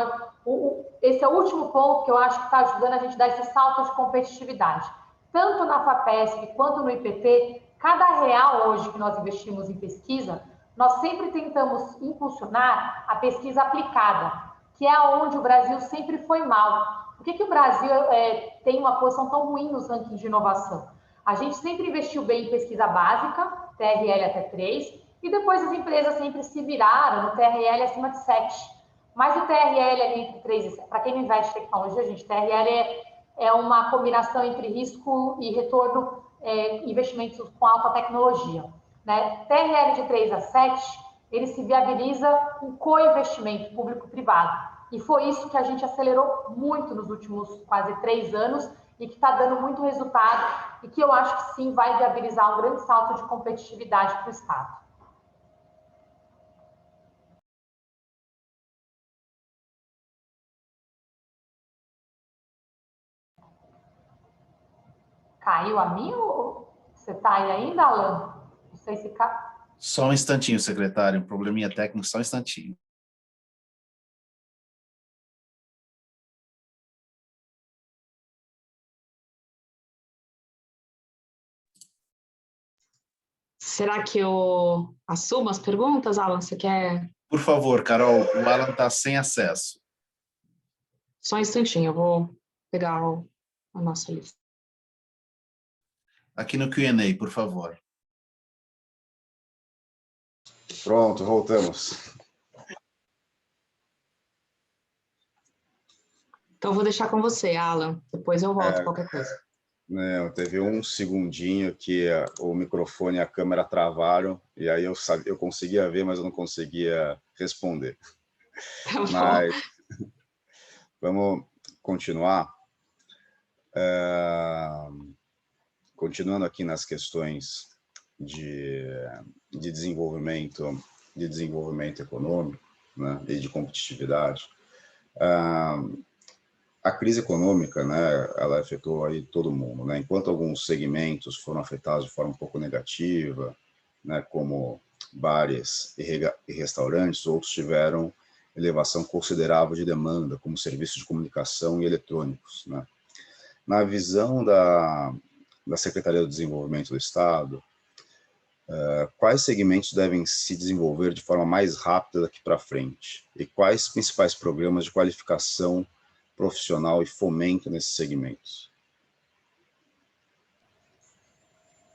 esse é o último ponto que eu acho que está ajudando a gente a dar esse salto de competitividade. Tanto na FAPESP quanto no IPT, cada real hoje que nós investimos em pesquisa, nós sempre tentamos impulsionar a pesquisa aplicada, que é onde o Brasil sempre foi mal. Por que o Brasil tem uma posição tão ruim nos rankings de inovação? A gente sempre investiu bem em pesquisa básica, TRL até 3, e depois as empresas sempre se viraram no TRL acima de 7. Mas o TRL ali entre 3 e 7, para quem não investe em tecnologia, gente, TRL é uma combinação entre risco e retorno, investimentos com alta tecnologia. Né? TRL de 3 a 7, ele se viabiliza com co-investimento público-privado. E foi isso que a gente acelerou muito nos últimos quase 3 anos e que está dando muito resultado e que eu acho que sim vai viabilizar um grande salto de competitividade para o Estado. Caiu a minha ou você está aí ainda, Alan? Não sei se caiu. Só um instantinho, secretário. Um probleminha técnico, só um instantinho. Será que eu assumo as perguntas, Alan? Você quer? Por favor, Carol, o Alan está sem acesso. Só um instantinho, eu vou pegar a nossa lista. Aqui no Q&A, por favor. Pronto, voltamos. Então, eu vou deixar com você, Alan. Depois eu volto, qualquer coisa. Não, teve um segundinho que o microfone e a câmera travaram, e aí eu conseguia ver, mas eu não conseguia responder. Tá bom. Mas vamos continuar. Continuando aqui nas questões de desenvolvimento econômico, né, e de competitividade, A crise econômica, né, ela afetou aí todo mundo, né? Enquanto alguns segmentos foram afetados de forma um pouco negativa, né, como bares e restaurantes, outros tiveram elevação considerável de demanda, como serviços de comunicação e eletrônicos, né? Na visão da Secretaria do Desenvolvimento do Estado, quais segmentos devem se desenvolver de forma mais rápida daqui para frente? E quais principais programas de qualificação profissional e fomento nesses segmentos?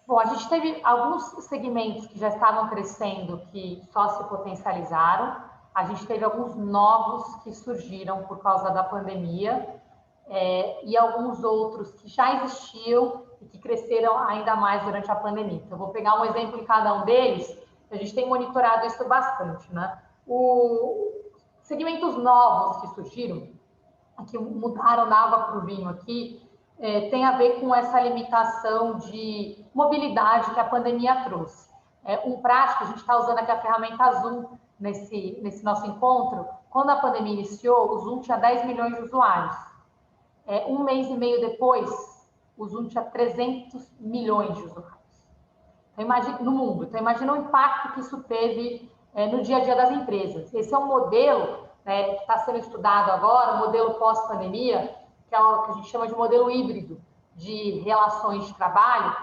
Bom, a gente teve alguns segmentos que já estavam crescendo, que só se potencializaram. A gente teve alguns novos que surgiram por causa da pandemia, e alguns outros que já existiam e que cresceram ainda mais durante a pandemia. Então, eu vou pegar um exemplo em cada um deles. A gente tem monitorado isso bastante, né? Os segmentos novos que surgiram, que mudaram da água para o vinho aqui, tem a ver com essa limitação de mobilidade que a pandemia trouxe. Um prático, a gente está usando aqui a ferramenta Zoom nesse nosso encontro. Quando a pandemia iniciou, o Zoom tinha 10 milhões de usuários. Um mês e meio depois, o Zoom tinha 300 milhões de usuários. Então, imagina, no mundo. Então, imagina o impacto que isso teve no dia a dia das empresas. Esse é um modelo que está sendo estudado agora, um modelo pós-pandemia, que é o que a gente chama de modelo híbrido de relações de trabalho.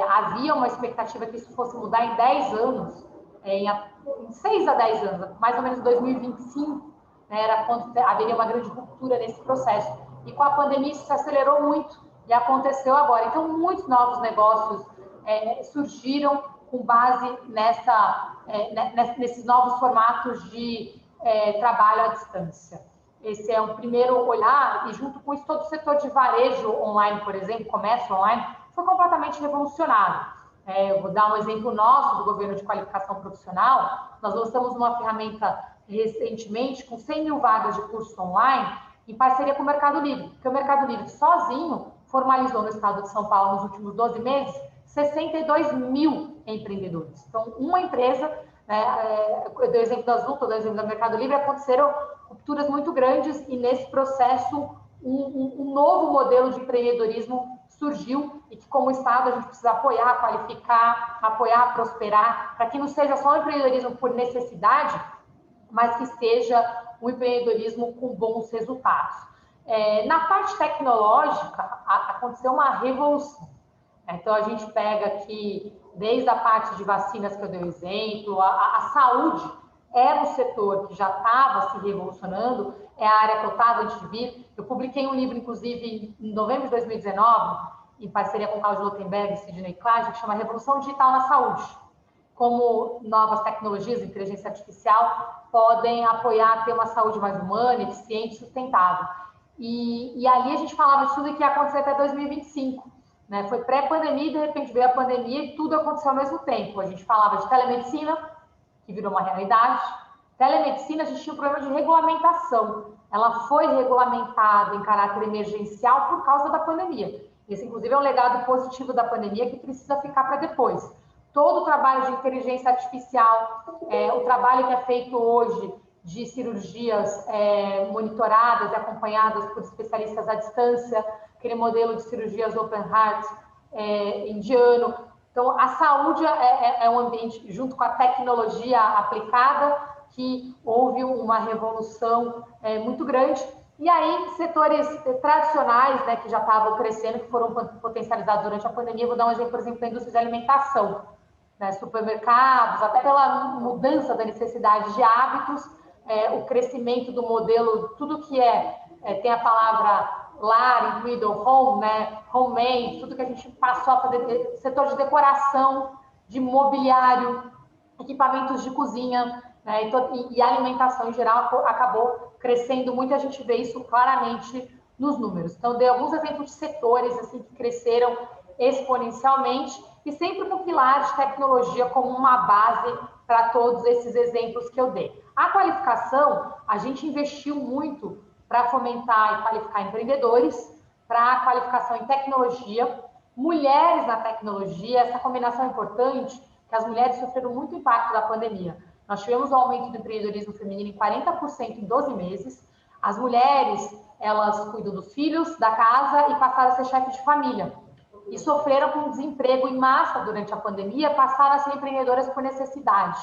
Havia uma expectativa que isso fosse mudar em 10 anos, em 6 a 10 anos, mais ou menos em 2025, né, era quando haveria uma grande ruptura nesse processo. E com a pandemia isso se acelerou muito e aconteceu agora. Então, muitos novos negócios surgiram com base nesses novos formatos de trabalho à distância. Esse é um primeiro olhar, e junto com isso todo o setor de varejo online, por exemplo, comércio online, foi completamente revolucionado. Eu vou dar um exemplo nosso do Governo de Qualificação Profissional. Nós lançamos uma ferramenta recentemente com 100 mil vagas de curso online em parceria com o Mercado Livre, porque o Mercado Livre sozinho formalizou no estado de São Paulo nos últimos 12 meses 62 mil empreendedores. Então, uma empresa, eu dei o exemplo da Zoom, eu dei o exemplo do Mercado Livre, aconteceram rupturas muito grandes e nesse processo um novo modelo de empreendedorismo surgiu e que, como Estado, a gente precisa apoiar, qualificar, apoiar, prosperar, para que não seja só um empreendedorismo por necessidade, mas que seja um empreendedorismo com bons resultados. Na parte tecnológica, aconteceu uma revolução. Então, a gente pega aqui, desde a parte de vacinas que eu dei o exemplo, a saúde era um setor que já estava se revolucionando, é a área que eu estava antes de vir. Eu publiquei um livro, inclusive, em novembro de 2019, em parceria com o Carlos Lotenberg e Sidney Clark, que chama Revolução Digital na Saúde. Como novas tecnologias, inteligência artificial, podem apoiar a ter uma saúde mais humana, eficiente e sustentável. E ali a gente falava de tudo que ia acontecer até 2025. Né? Foi pré-pandemia e, de repente, veio a pandemia e tudo aconteceu ao mesmo tempo. A gente falava de telemedicina, que virou uma realidade. Telemedicina, a gente tinha um problema de regulamentação. Ela foi regulamentada em caráter emergencial por causa da pandemia. Esse, inclusive, é um legado positivo da pandemia que precisa ficar para depois. Todo o trabalho de inteligência artificial, o trabalho que é feito hoje de cirurgias monitoradas e acompanhadas por especialistas à distância, aquele modelo de cirurgias open heart indiano. Então, a saúde é um ambiente, junto com a tecnologia aplicada, que houve uma revolução muito grande. E aí, setores tradicionais, né, que já estavam crescendo, que foram potencializados durante a pandemia, vou dar um exemplo, por exemplo, da indústria de alimentação, né, supermercados, até pela mudança da necessidade de hábitos, o crescimento do modelo, tudo que tem a palavra lar, incluído home, né, homemade, tudo que a gente passou a fazer, setor de decoração, de mobiliário, equipamentos de cozinha, né, e alimentação em geral acabou crescendo muito, a gente vê isso claramente nos números. Então, dei alguns exemplos de setores assim, que cresceram exponencialmente e sempre com pilar de tecnologia como uma base para todos esses exemplos que eu dei. A qualificação, a gente investiu muito para fomentar e qualificar empreendedores, para a qualificação em tecnologia, mulheres na tecnologia, essa combinação é importante, que as mulheres sofreram muito impacto da pandemia. Nós tivemos um aumento do empreendedorismo feminino em 40% em 12 meses, As mulheres, elas cuidam dos filhos, da casa e passaram a ser chefe de família. E sofreram com desemprego em massa durante a pandemia, passaram a ser empreendedoras por necessidade.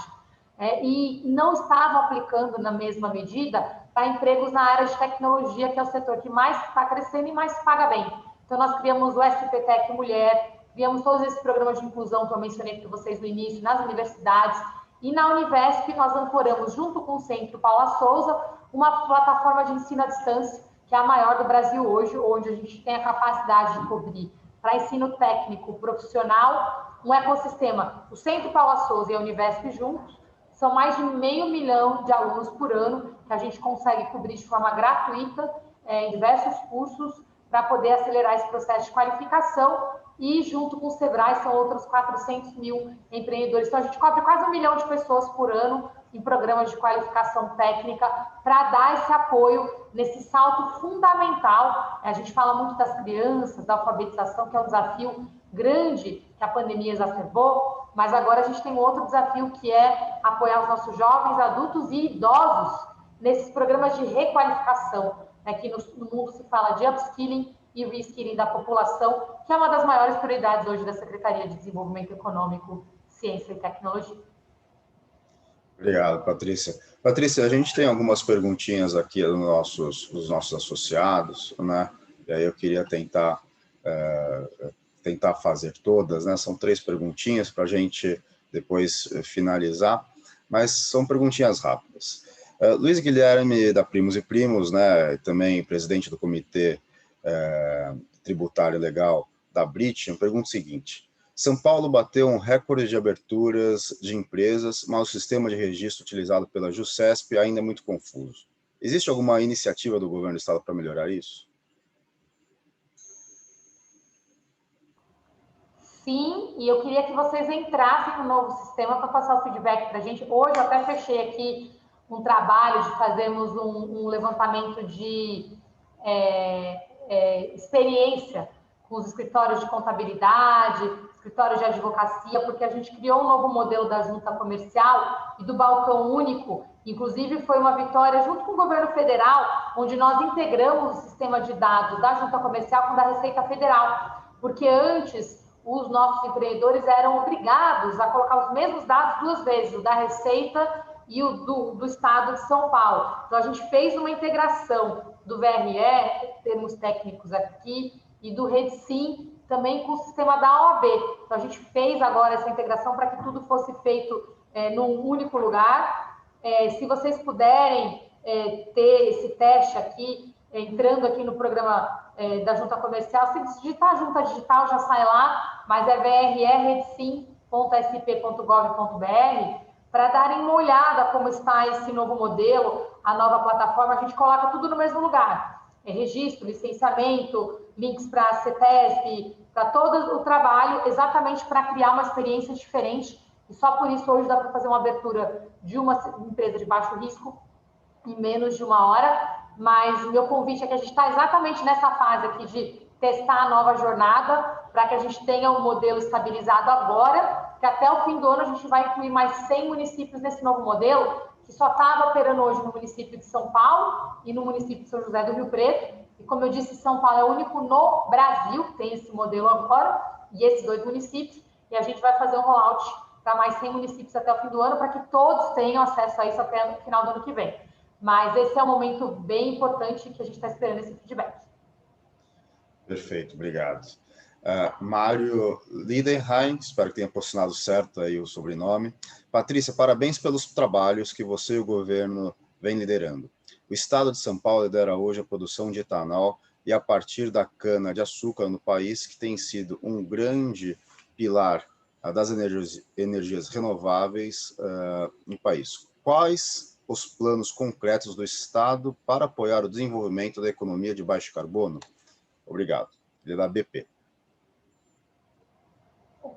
E não estavam aplicando na mesma medida para empregos na área de tecnologia, que é o setor que mais está crescendo e mais paga bem. Então, nós criamos o SPTec Mulher, criamos todos esses programas de inclusão que eu mencionei para vocês no início, nas universidades, e na Univesp nós ancoramos, junto com o Centro Paula Souza, uma plataforma de ensino à distância, que é a maior do Brasil hoje, onde a gente tem a capacidade de cobrir para ensino técnico, profissional, um ecossistema. O Centro Paula Souza e a Univesp juntos, são mais de 500 mil de alunos por ano que a gente consegue cobrir de forma gratuita em diversos cursos para poder acelerar esse processo de qualificação e junto com o Sebrae são outros 400 mil empreendedores. Então a gente cobre quase 1 milhão de pessoas por ano em programas de qualificação técnica para dar esse apoio nesse salto fundamental. A gente fala muito das crianças, da alfabetização, que é um desafio grande que a pandemia exacerbou, mas agora a gente tem outro desafio que é apoiar os nossos jovens, adultos e idosos nesses programas de requalificação, que no mundo se fala de upskilling e reskilling da população, que é uma das maiores prioridades hoje da Secretaria de Desenvolvimento Econômico, Ciência e Tecnologia. Obrigado, Patrícia. Patrícia, a gente tem algumas perguntinhas aqui dos nossos associados, né? E aí eu queria tentar fazer todas, né? São 3 perguntinhas para a gente depois finalizar, mas são perguntinhas rápidas. Luiz Guilherme, da Primos e Primos, né? Também presidente do Comitê Tributário Legal da Britian, pergunta o seguinte: São Paulo bateu um recorde de aberturas de empresas, mas o sistema de registro utilizado pela JUSESP ainda é muito confuso. Existe alguma iniciativa do governo do estado para melhorar isso? Sim, e eu queria que vocês entrassem no novo sistema para passar o feedback para a gente. Hoje eu até fechei aqui um trabalho de fazermos um levantamento de experiência com os escritórios de contabilidade, escritórios de advocacia, porque a gente criou um novo modelo da junta comercial e do balcão único. Inclusive, foi uma vitória junto com o governo federal, onde nós integramos o sistema de dados da junta comercial com o da Receita Federal, porque antes os nossos empreendedores eram obrigados a colocar os mesmos dados 2 vezes, o da Receita e o do Estado de São Paulo. Então, a gente fez uma integração do VRE, termos técnicos aqui, e do REDSIM, também com o sistema da OAB. Então, a gente fez agora essa integração para que tudo fosse feito num único lugar. Se vocês puderem ter esse teste aqui, entrando aqui no programa da Junta Comercial, se digitar Junta Digital já sai lá, mas é vrredsim.sp.gov.br, para darem uma olhada como está esse novo modelo, a nova plataforma. A gente coloca tudo no mesmo lugar. Registro, licenciamento, links para a CETESB, para todo o trabalho, exatamente para criar uma experiência diferente. E só por isso hoje dá para fazer uma abertura de uma empresa de baixo risco em menos de 1 hora. Mas o meu convite é que a gente está exatamente nessa fase aqui de testar a nova jornada, para que a gente tenha um modelo estabilizado agora, que até o fim do ano a gente vai incluir mais 100 municípios nesse novo modelo, que só estava operando hoje no município de São Paulo e no município de São José do Rio Preto. E como eu disse, São Paulo é o único no Brasil que tem esse modelo agora, e esses 2 municípios, e a gente vai fazer um rollout para mais 100 municípios até o fim do ano, para que todos tenham acesso a isso até o final do ano que vem. Mas esse é um momento bem importante que a gente está esperando esse feedback. Perfeito, obrigado. Mário Lidenheim, espero que tenha posicionado certo aí o sobrenome. Patrícia, parabéns pelos trabalhos que você e o governo vem liderando. O estado de São Paulo lidera hoje a produção de etanol e a partir da cana-de-açúcar no país, que tem sido um grande pilar das energias renováveis no país. Quais os planos concretos do Estado para apoiar o desenvolvimento da economia de baixo carbono? Obrigado. Ele é da BP.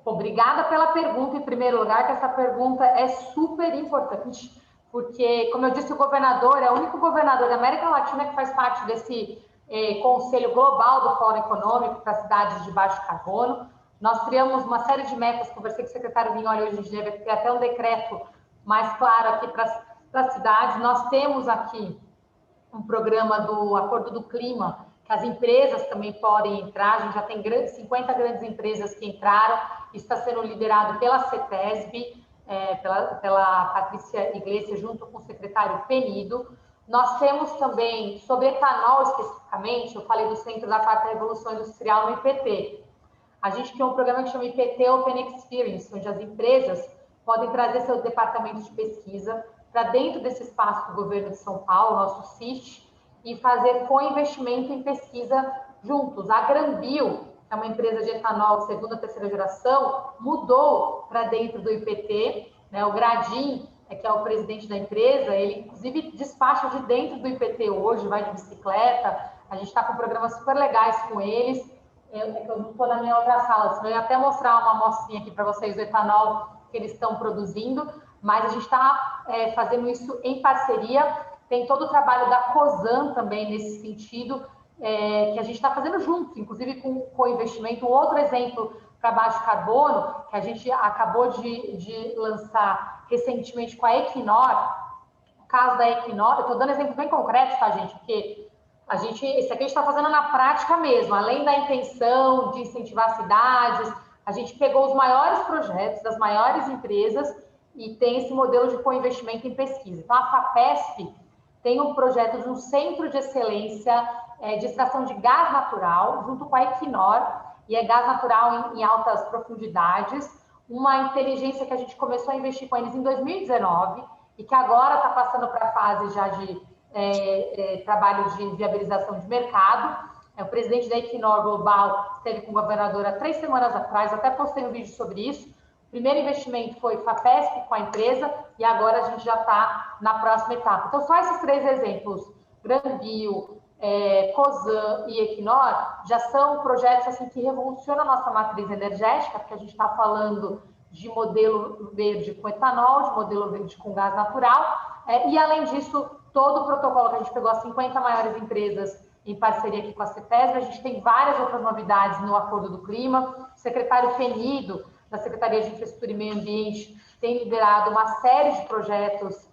Obrigada pela pergunta, em primeiro lugar, que essa pergunta é super importante, porque, como eu disse, o governador é o único governador da América Latina que faz parte desse Conselho Global do Fórum Econômico para cidades de baixo carbono. Nós criamos uma série de metas, conversei com o secretário Vignoli hoje em dia, vai ter até um decreto mais claro aqui para as cidades. Nós temos aqui um programa do Acordo do Clima, que as empresas também podem entrar. A gente já tem 50 grandes empresas que entraram. Isso está sendo liderado pela CETESB, pela Patrícia Iglesias, junto com o secretário Penido. Nós temos também, sobre etanol especificamente, eu falei do Centro da Quarta Revolução Industrial no IPT. A gente tem um programa que chama IPT Open Experience, onde as empresas podem trazer seus departamentos de pesquisa para dentro desse espaço do governo de São Paulo, nosso CIT, e fazer co-investimento em pesquisa juntos. A Granbio, que é uma empresa de etanol segunda e terceira geração, mudou para dentro do IPT, né? O Gradim, que é o presidente da empresa, ele inclusive despacha de dentro do IPT hoje, vai de bicicleta. A gente está com programas super legais com eles. Eu não estou na minha outra sala, senão eu ia até mostrar uma amostrinha aqui para vocês do etanol que eles estão produzindo, mas a gente está fazendo isso em parceria. Tem todo o trabalho da COSAN também nesse sentido, que a gente está fazendo junto, inclusive com investimento. Um outro exemplo para baixo carbono, que a gente acabou de lançar recentemente com a Equinor. O caso da Equinor, eu estou dando exemplo bem concreto, tá, gente? Porque esse aqui a gente está fazendo na prática mesmo, além da intenção de incentivar cidades, a gente pegou os maiores projetos das maiores empresas e tem esse modelo de co-investimento em pesquisa. Então, a FAPESP tem um projeto de um centro de excelência de extração de gás natural, junto com a Equinor, e é gás natural em altas profundidades, uma inteligência que a gente começou a investir com eles em 2019 e que agora está passando para a fase já de trabalho de viabilização de mercado. O presidente da Equinor Global esteve com o governador há 3 semanas atrás, até postei um vídeo sobre isso. O primeiro investimento foi FAPESP com a empresa e agora a gente já está na próxima etapa. Então, só esses 3 exemplos, Granbio, COSAN e Equinor, já são projetos assim, que revolucionam a nossa matriz energética, porque a gente está falando de modelo verde com etanol, de modelo verde com gás natural, e além disso, todo o protocolo que a gente pegou as 50 maiores empresas em parceria aqui com a CETESB, a gente tem várias outras novidades no Acordo do Clima. O secretário Penido, da Secretaria de Infraestrutura e Meio Ambiente, tem liderado uma série de projetos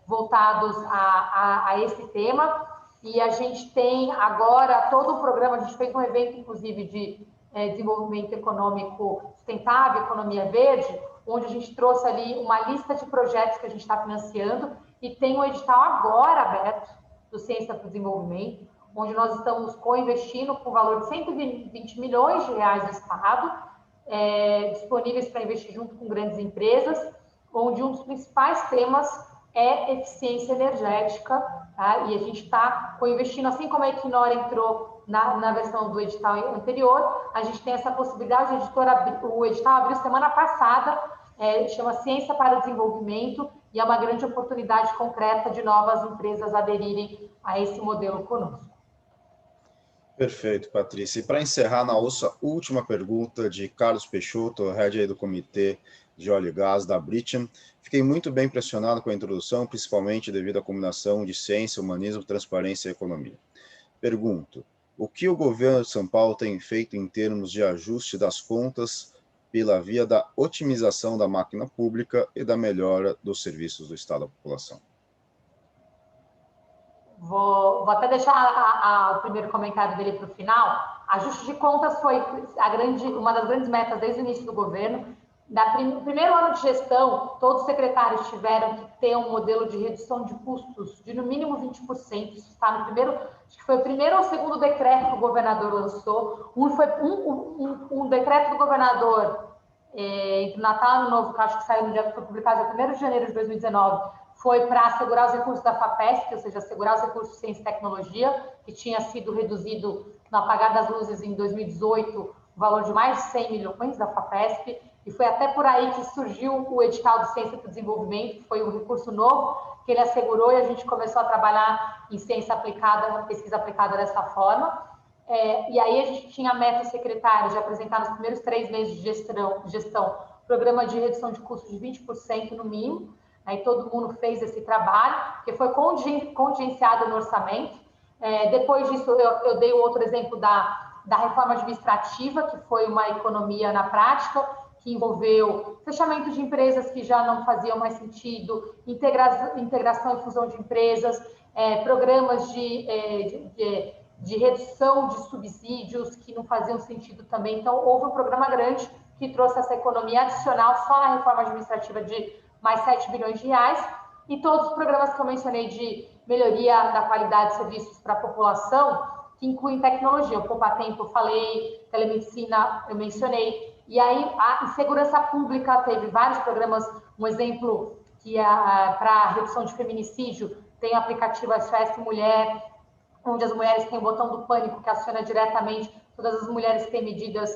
voltados a esse tema, e a gente tem agora todo o programa, a gente fez um evento, inclusive, de desenvolvimento econômico sustentável, economia verde, onde a gente trouxe ali uma lista de projetos que a gente está financiando, e tem um edital agora aberto do Ciência para o Desenvolvimento, onde nós estamos co-investindo com o valor de 120 milhões de reais do Estado, disponíveis para investir junto com grandes empresas, onde um dos principais temas é eficiência energética, tá? E a gente está co-investindo, assim como a Equinor entrou na versão do edital anterior, a gente tem essa possibilidade. O edital abriu semana passada, chama Ciência para o Desenvolvimento, e é uma grande oportunidade concreta de novas empresas aderirem a esse modelo conosco. Perfeito, Patrícia. E para encerrar, na nossa última pergunta de Carlos Peixoto, head aí do Comitê de Óleo e Gás da Britian. Fiquei muito bem impressionado com a introdução, principalmente devido à combinação de ciência, humanismo, transparência e economia. Pergunto, o que o governo de São Paulo tem feito em termos de ajuste das contas pela via da otimização da máquina pública e da melhora dos serviços do Estado à população? Vou até deixar o primeiro comentário dele para o final. Ajuste de contas foi uma das grandes metas desde o início do governo. No primeiro ano de gestão, todos os secretários tiveram que ter um modelo de redução de custos de no mínimo 20%. Isso está no primeiro, acho que foi o primeiro ou segundo decreto que o governador lançou. Um decreto do governador entre Natal e Ano Novo, que acho que saiu no dia que foi publicado, dia 1º de janeiro de 2019, foi para assegurar os recursos da FAPESP, ou seja, assegurar os recursos de ciência e tecnologia, que tinha sido reduzido no apagar das luzes em 2018, o valor de mais de 100 milhões da FAPESP, e foi até por aí que surgiu o edital de ciência para o desenvolvimento, que foi um recurso novo que ele assegurou, e a gente começou a trabalhar em ciência aplicada, pesquisa aplicada dessa forma. E aí a gente tinha a meta secretária de apresentar nos primeiros 3 meses de gestão programa de redução de custos de 20% no mínimo. Aí todo mundo fez esse trabalho, que foi contingenciado no orçamento. Depois disso, eu dei o outro exemplo da reforma administrativa, que foi uma economia na prática, que envolveu fechamento de empresas que já não faziam mais sentido, integração e fusão de empresas, programas de redução de subsídios que não faziam sentido também. Então, houve um programa grande que trouxe essa economia adicional só na reforma administrativa de mais 7 bilhões de reais, e todos os programas que eu mencionei de melhoria da qualidade de serviços para a população, que incluem tecnologia. O Poupa Tempo eu falei, telemedicina eu mencionei, e aí a segurança pública teve vários programas. Um exemplo que para redução de feminicídio tem o aplicativo SOS Mulher, onde as mulheres têm o botão do pânico que aciona diretamente. Todas as mulheres que têm medidas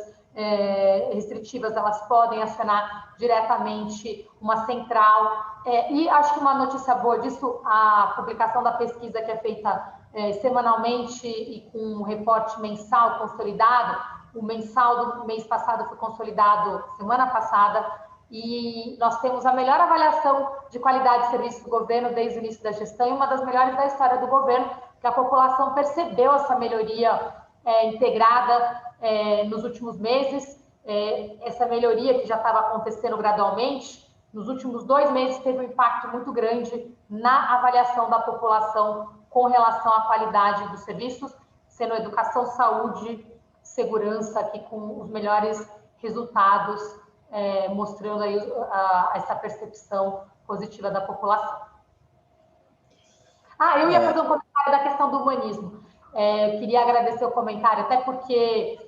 restritivas, elas podem acionar diretamente uma central. E acho que uma notícia boa disso, a publicação da pesquisa que é feita semanalmente e com um reporte mensal consolidado. O mensal do mês passado foi consolidado semana passada, e nós temos a melhor avaliação de qualidade de serviço do governo desde o início da gestão, e uma das melhores da história do governo, que a população percebeu essa melhoria integrada nos últimos meses. Essa melhoria que já estava acontecendo gradualmente, nos últimos 2 meses teve um impacto muito grande na avaliação da população com relação à qualidade dos serviços, sendo educação, saúde, segurança aqui com os melhores resultados, mostrando aí essa percepção positiva da população. Eu ia fazer um comentário da questão do humanismo. Queria agradecer o comentário, até porque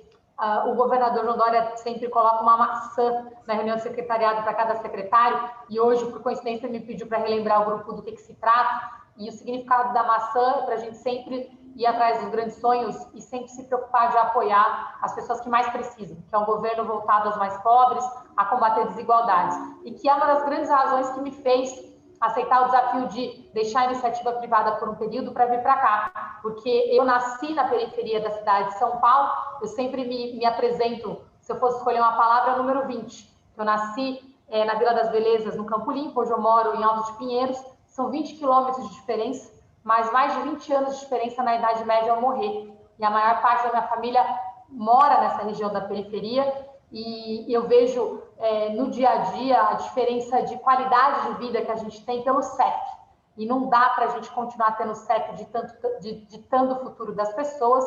o governador João Dória sempre coloca uma maçã na reunião de secretariado para cada secretário, e hoje, por coincidência, me pediu para relembrar o grupo do que se trata, e o significado da maçã é para a gente sempre ir atrás dos grandes sonhos e sempre se preocupar de apoiar as pessoas que mais precisam, que é um governo voltado aos mais pobres, a combater desigualdades, e que é uma das grandes razões que me fez aceitar o desafio de deixar a iniciativa privada por um período para vir para cá, porque eu nasci na periferia da cidade de São Paulo. Eu sempre me apresento, se eu fosse escolher uma palavra, número 20. Eu nasci na Vila das Belezas, no Campo Limpo, hoje eu moro em Alto de Pinheiros, são 20 quilômetros de diferença, mas mais de 20 anos de diferença na idade média ao morrer, e a maior parte da minha família mora nessa região da periferia, e eu vejo no dia a dia a diferença de qualidade de vida que a gente tem pelo CEP, e não dá para a gente continuar tendo CEP ditando o futuro das pessoas,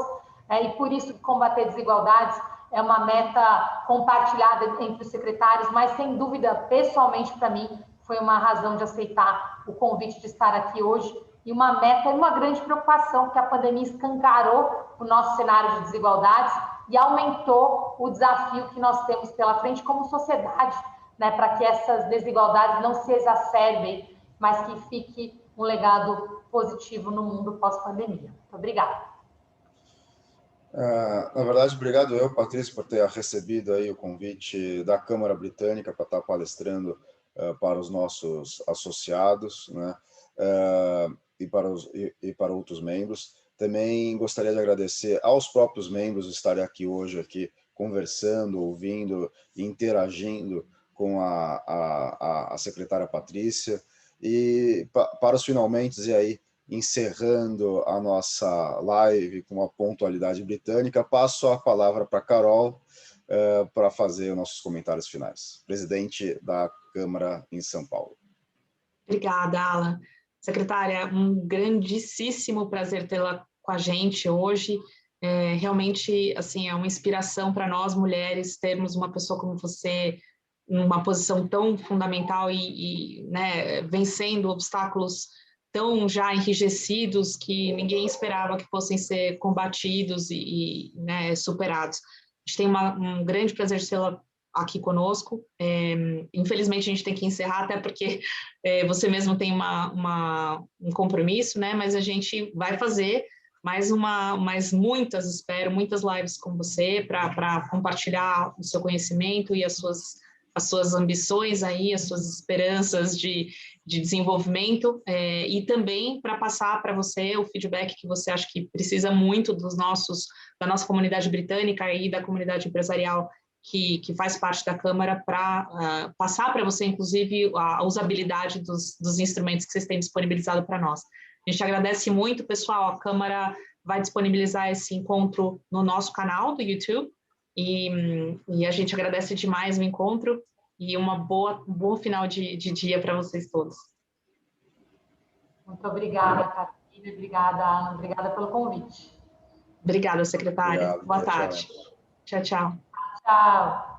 e por isso combater desigualdades é uma meta compartilhada entre os secretários, mas sem dúvida, pessoalmente para mim, foi uma razão de aceitar o convite de estar aqui hoje, e uma meta e uma grande preocupação, porque a pandemia escancarou o nosso cenário de desigualdades e aumentou o desafio que nós temos pela frente como sociedade, para que essas desigualdades não se exacerbem, mas que fique um legado positivo no mundo pós-pandemia. Muito obrigada. Na verdade, obrigado eu, Patrícia, por ter recebido aí o convite da Câmara Britânica para estar palestrando para os nossos associados, né, e para outros membros. Também gostaria de agradecer aos próprios membros estarem aqui hoje, conversando, ouvindo e interagindo com a secretária Patrícia. E para os finalmente, e aí, encerrando a nossa live com a pontualidade britânica, passo a palavra para a Carol para fazer os nossos comentários finais. Presidente da Câmara em São Paulo. Obrigada, Alan. Secretária, um grandíssimo prazer tê-la com a gente hoje. Realmente, assim, é uma inspiração para nós, mulheres, termos uma pessoa como você numa posição tão fundamental e vencendo obstáculos tão já enrijecidos que ninguém esperava que fossem ser combatidos e superados. A gente tem um grande prazer de tê-la aqui conosco. Infelizmente, a gente tem que encerrar, até porque você mesmo tem um compromisso, mas a gente vai fazer mais muitas, espero, muitas lives com você para compartilhar o seu conhecimento e as suas ambições aí, as suas esperanças de desenvolvimento, e também para passar para você o feedback que você acha que precisa muito da nossa comunidade britânica e da comunidade empresarial que faz parte da Câmara, para passar para você, inclusive, a usabilidade dos instrumentos que vocês têm disponibilizado para nós. A gente agradece muito, pessoal. A Câmara vai disponibilizar esse encontro no nosso canal do YouTube, e a gente agradece demais o encontro e um bom final de dia para vocês todos. Muito obrigada, Carolina, obrigada, Ana, obrigada pelo convite. Obrigada, secretária. Obrigado. Boa Tchau, tarde. tchau. Tchau, tchau. Tchau.